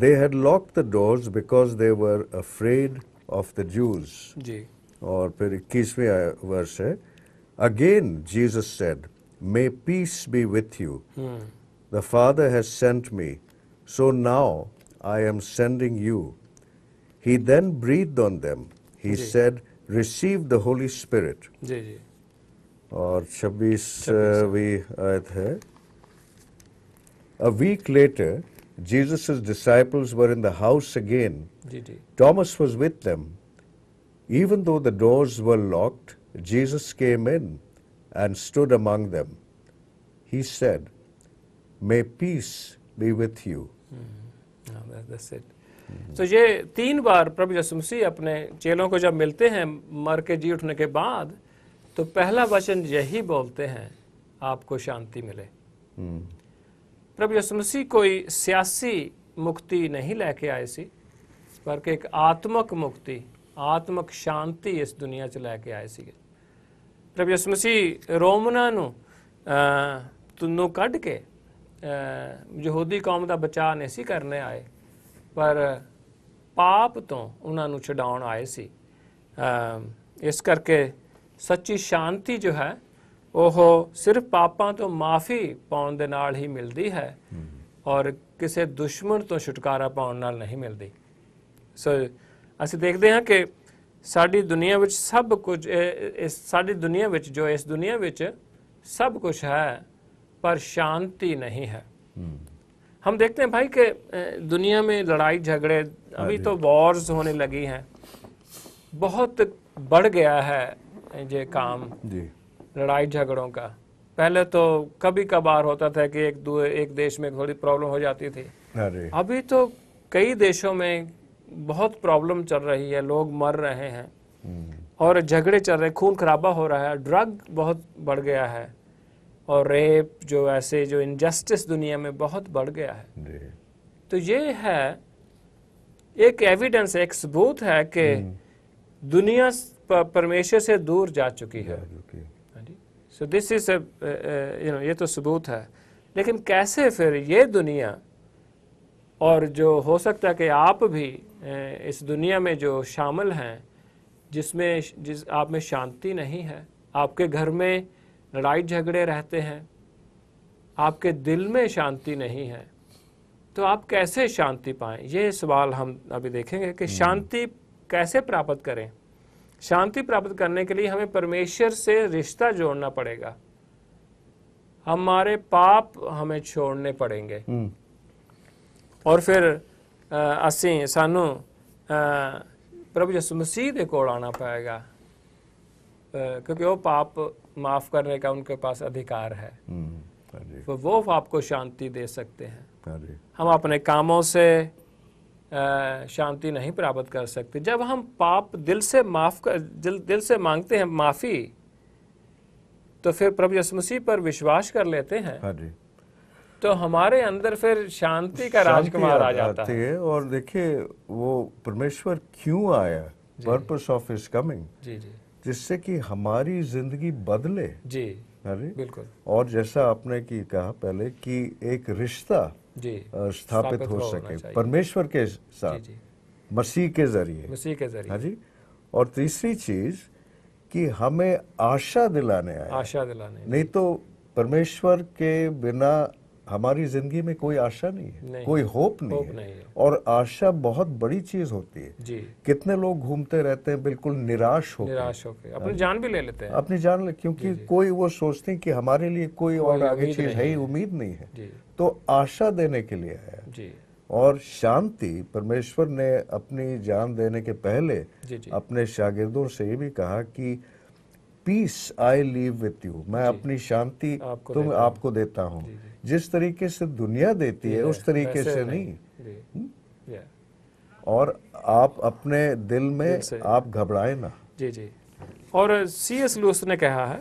They had locked the doors because they were afraid of the Jews. और फिर 21वें वर्ष है Again Jesus said, May peace be with you. The Father has sent me, so now I am sending you. He then breathed on them. He said, Receive the Holy Spirit. और 26वीं आयत है A week later, Jesus' disciples were in the house again. Thomas was with them. Even though the doors were locked, Jesus came in and stood among them. He said, May peace be with you. That's it. तो ये 3 बार प्रभु यीशु मसीह अपने चेलों को जब मिलते हैं मर के जी उठने के बाद तो पहला वचन यही बोलते हैं आपको शांति मिले। प्रभु यीशु मसीह कोई सियासी मुक्ति नहीं लेके आए सी बल्कि एक आत्मक मुक्ति आत्मक शांति इस दुनिया च लैके आए सी। प्रभु यीशु मसीह रोमना नूं कढ़ के यहूदी कौम का बचाव नहीं सी करने आए पर पाप तो उन्होंने छुड़ाउण आए सी। इस करके सच्ची शांति जो है वह सिर्फ पापां तो माफ़ी पाउण दे नाल ही मिलती है और किसी दुश्मन तो छुटकारा पाउण नाल नहीं मिलती। सो असीं देखते हैं कि साडी दुनिया विच सब कुछ साडी दुनिया विच जो इस दुनिया विच सब कुछ है पर शांति नहीं है। हम देखते हैं भाई कि दुनिया में लड़ाई झगड़े अभी तो वॉर्स होने लगी हैं बहुत बढ़ गया है ये काम लड़ाई झगड़ों का। पहले तो कभी कभार होता था कि एक देश में थोड़ी प्रॉब्लम हो जाती थी अभी तो कई देशों में बहुत प्रॉब्लम चल रही है लोग मर रहे हैं और झगड़े चल रहे खून खराबा हो रहा है ड्रग बहुत बढ़ गया है और रेप जो ऐसे जो इनजस्टिस दुनिया में बहुत बढ़ गया है। तो ये है एक एविडेंस एक सबूत है कि दुनिया परमेश्वर से दूर जा चुकी है। सो दिस इज ये तो सबूत है लेकिन कैसे फिर ये दुनिया और जो हो सकता है कि आप भी इस दुनिया में जो शामिल हैं जिस आप में शांति नहीं है आपके घर में लड़ाई झगड़े रहते हैं आपके दिल में शांति नहीं है तो आप कैसे शांति पाएं ये सवाल हम अभी देखेंगे कि शांति कैसे प्राप्त करें। शांति प्राप्त करने के लिए हमें परमेश्वर से रिश्ता जोड़ना पड़ेगा हमारे पाप हमें छोड़ने पड़ेंगे और फिर असीं सानू प्रभु यीशु मसीह दे कोल आना पड़ेगा क्योंकि वो पाप माफ़ करने का उनके पास अधिकार है तो वो आपको शांति दे सकते हैं। हम अपने कामों से शांति नहीं प्राप्त कर सकते। जब हम पाप दिल से दिल से मांगते हैं माफ़ी तो फिर प्रभु यीशु मसीह पर विश्वास कर लेते हैं, हाँ जी, तो हमारे अंदर फिर शांति का राजकुमार आ जाता आती है। और देखिए वो परमेश्वर क्यों आया, पर्पस ऑफ हिज कमिंग, जी जी जिससे कि हमारी जिंदगी बदले। जी, हाँ जी, बिल्कुल और जैसा आपने की कहा पहले कि एक रिश्ता जी, स्थापित हो होना सके चाहिए। परमेश्वर के जी साथ जी, मसीह के जरिए। मसीह के हाँ जरिए जी, और तीसरी चीज कि हमें आशा दिलाने आया, आशा दिलाने। नहीं तो परमेश्वर के बिना हमारी जिंदगी में कोई आशा नहीं है, नहीं, कोई होप नहीं होप है। नहीं है। और आशा बहुत बड़ी चीज होती है। जी, कितने लोग घूमते रहते हैं बिल्कुल निराश होकर, निराश होकर अपनी जान भी ले लेते हैं। अपनी जान ले, क्योंकि कोई वो सोचते हैं कि हमारे लिए कोई और आगे उम्मीद चीज नहीं है ही, है। उम्मीद नहीं है। जी तो आशा देने के लिए आया। जी और शांति, परमेश्वर ने अपनी जान देने के पहले जी जी, अपने शागिर्दों से ये भी कहा कि peace I leave with you, मैं अपनी शांति आपको देता हूँ। जिस तरीके से दुनिया देती है उस तरीके से नहीं। जी, और आप अपने दिल में आप घबराए ना। जी जी। और C.S. लुईस ने कहा है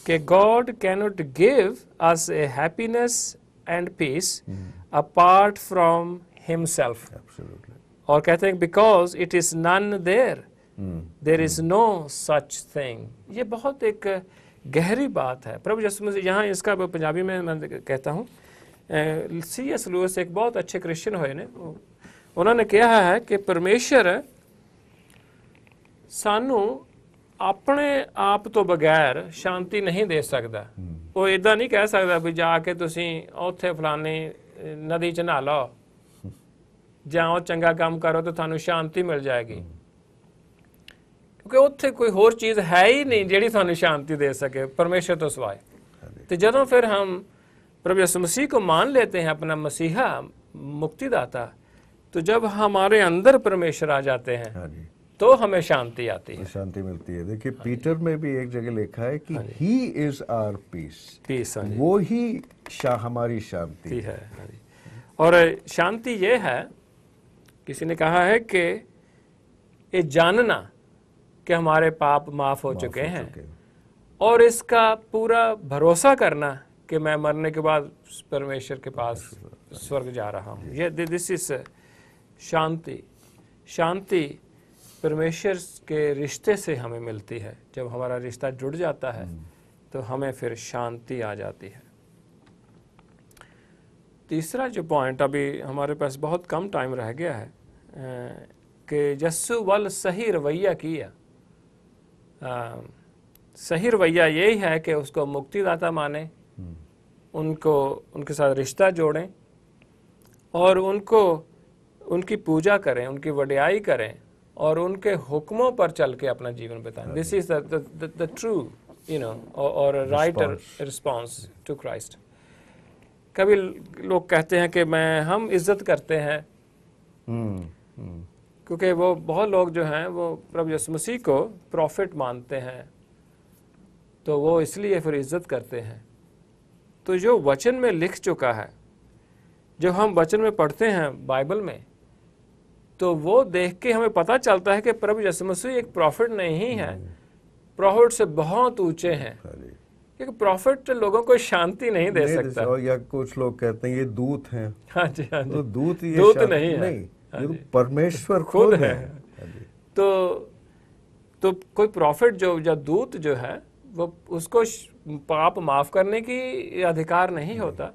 कि God cannot give us a happiness and peace apart from himself. Absolutely. और कहते हैं because it is none there is no such thing. ये बहुत एक गहरी बात है। प्रभु यीशु मसीह, यहाँ इसका पंजाबी में मैं कहता हूँ, C.S. लुईस एक बहुत अच्छे क्रिश्चियन होए ने, उन्होंने कहा है कि परमेश्वर सानू अपने आप तो बगैर शांति नहीं दे सकता। वो इदा नहीं कह सकता भी जाके तुसी उत्थे फलानी नदी च नहा लो जाओ चंगा काम करो तो थानू शांति मिल जाएगी, क्योंकि उत्थे कोई होर चीज़ है ही नहीं जिहड़ी थानू शांति दे सके परमेश्वर तो सिवाय। तो जदों फिर हम प्रभु यीशु मसीह को मान लेते हैं अपना मसीहा मुक्तिदाता, तो जब हमारे अंदर परमेश्वर आ जाते हैं हाँ जी, तो हमें शांति आती है, शांति मिलती है। देखिए पीटर में भी एक जगह लिखा है कि he is our peace, peace वो ही हमारी शांति है। और शांति ये है, किसी ने कहा है कि ये जानना कि हमारे पाप माफ हो चुके हैं, और इसका पूरा भरोसा करना कि मैं मरने के बाद परमेश्वर के पास स्वर्ग जा रहा हूँ। ये दिस इज शांति। शांति परमेश्वर के रिश्ते से हमें मिलती है। जब हमारा रिश्ता जुड़ जाता है तो हमें फिर शांति आ जाती है। तीसरा जो पॉइंट, अभी हमारे पास बहुत कम टाइम रह गया है, कि यस्सु वल सही रवैया किया। सही रवैया यही है कि उसको मुक्तिदाता माने, उनको उनके साथ रिश्ता जोड़ें और उनकी पूजा करें, उनकी वडियाई करें और उनके हुक्मों पर चल के अपना जीवन बिताएं। दिस इज द ट्रू और राइट रिस्पॉन्स टू क्राइस्ट। कभी लोग कहते हैं कि हम इज्जत करते हैं, क्योंकि वो बहुत लोग जो हैं वो प्रभु यीशु मसीह को प्रॉफिट मानते हैं, तो वो इसलिए फिर इज्जत करते हैं। तो जो वचन में लिख चुका है, जो हम वचन में पढ़ते हैं बाइबल में, तो वो देख के हमें पता चलता है कि प्रभु यीशु मसीह एक प्रॉफिट नहीं है, प्रॉफिट से बहुत ऊंचे हैं, क्योंकि प्रॉफिट लोगों को शांति नहीं दे सकता। और या कुछ लोग कहते हैं ये दूत हैं। हाँ जी, हाँ जी। तो दूत नहीं है, नहीं, ये तो परमेश्वर खुद है। तो कोई प्रॉफिट जो दूत जो है, वो उसको पाप माफ करने की अधिकार नहीं होता,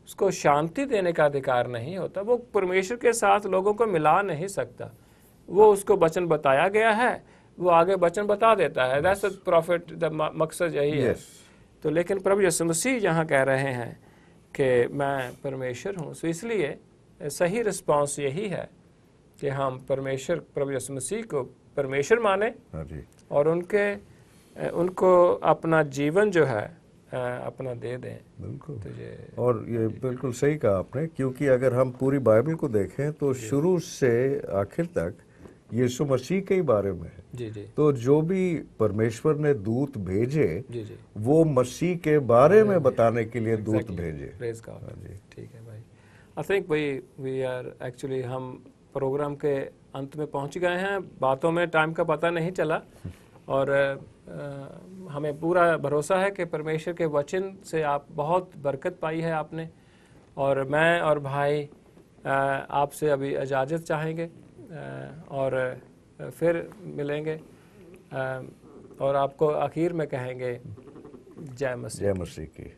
उसको शांति देने का अधिकार नहीं होता, वो परमेश्वर के साथ लोगों को मिला नहीं सकता। वो उसको वचन बताया गया है, वो आगे वचन बता देता है। दैट्स द प्रॉफिट, द मकसद यही है। तो लेकिन प्रभु यीशु मसीह जहाँ कह रहे हैं कि मैं परमेश्वर हूँ, तो इसलिए सही रिस्पांस यही है कि हम प्रभु यीशु मसीह को परमेश्वर माने और उनको अपना जीवन जो है अपना दे दें। बिल्कुल। और ये बिल्कुल सही कहा आपने, क्योंकि अगर हम पूरी बाइबल को देखें तो शुरू से आखिर तक यीशु मसीह के ही बारे में है। जी जी। तो जो भी परमेश्वर ने दूत भेजे, जी जी, वो मसीह के बारे में बताने के लिए दूत भेजे। Praise God. ठीक है भाई। I think we are actually, हम प्रोग्राम के अंत में पहुंच गए हैं। बातों में टाइम का पता नहीं चला, और हमें पूरा भरोसा है कि परमेश्वर के वचन से आप बहुत बरकत पाई है आपने। और मैं और भाई आपसे अभी इजाज़त चाहेंगे और फिर मिलेंगे और आपको आखिर में कहेंगे जय मसीह। जय मसीह की।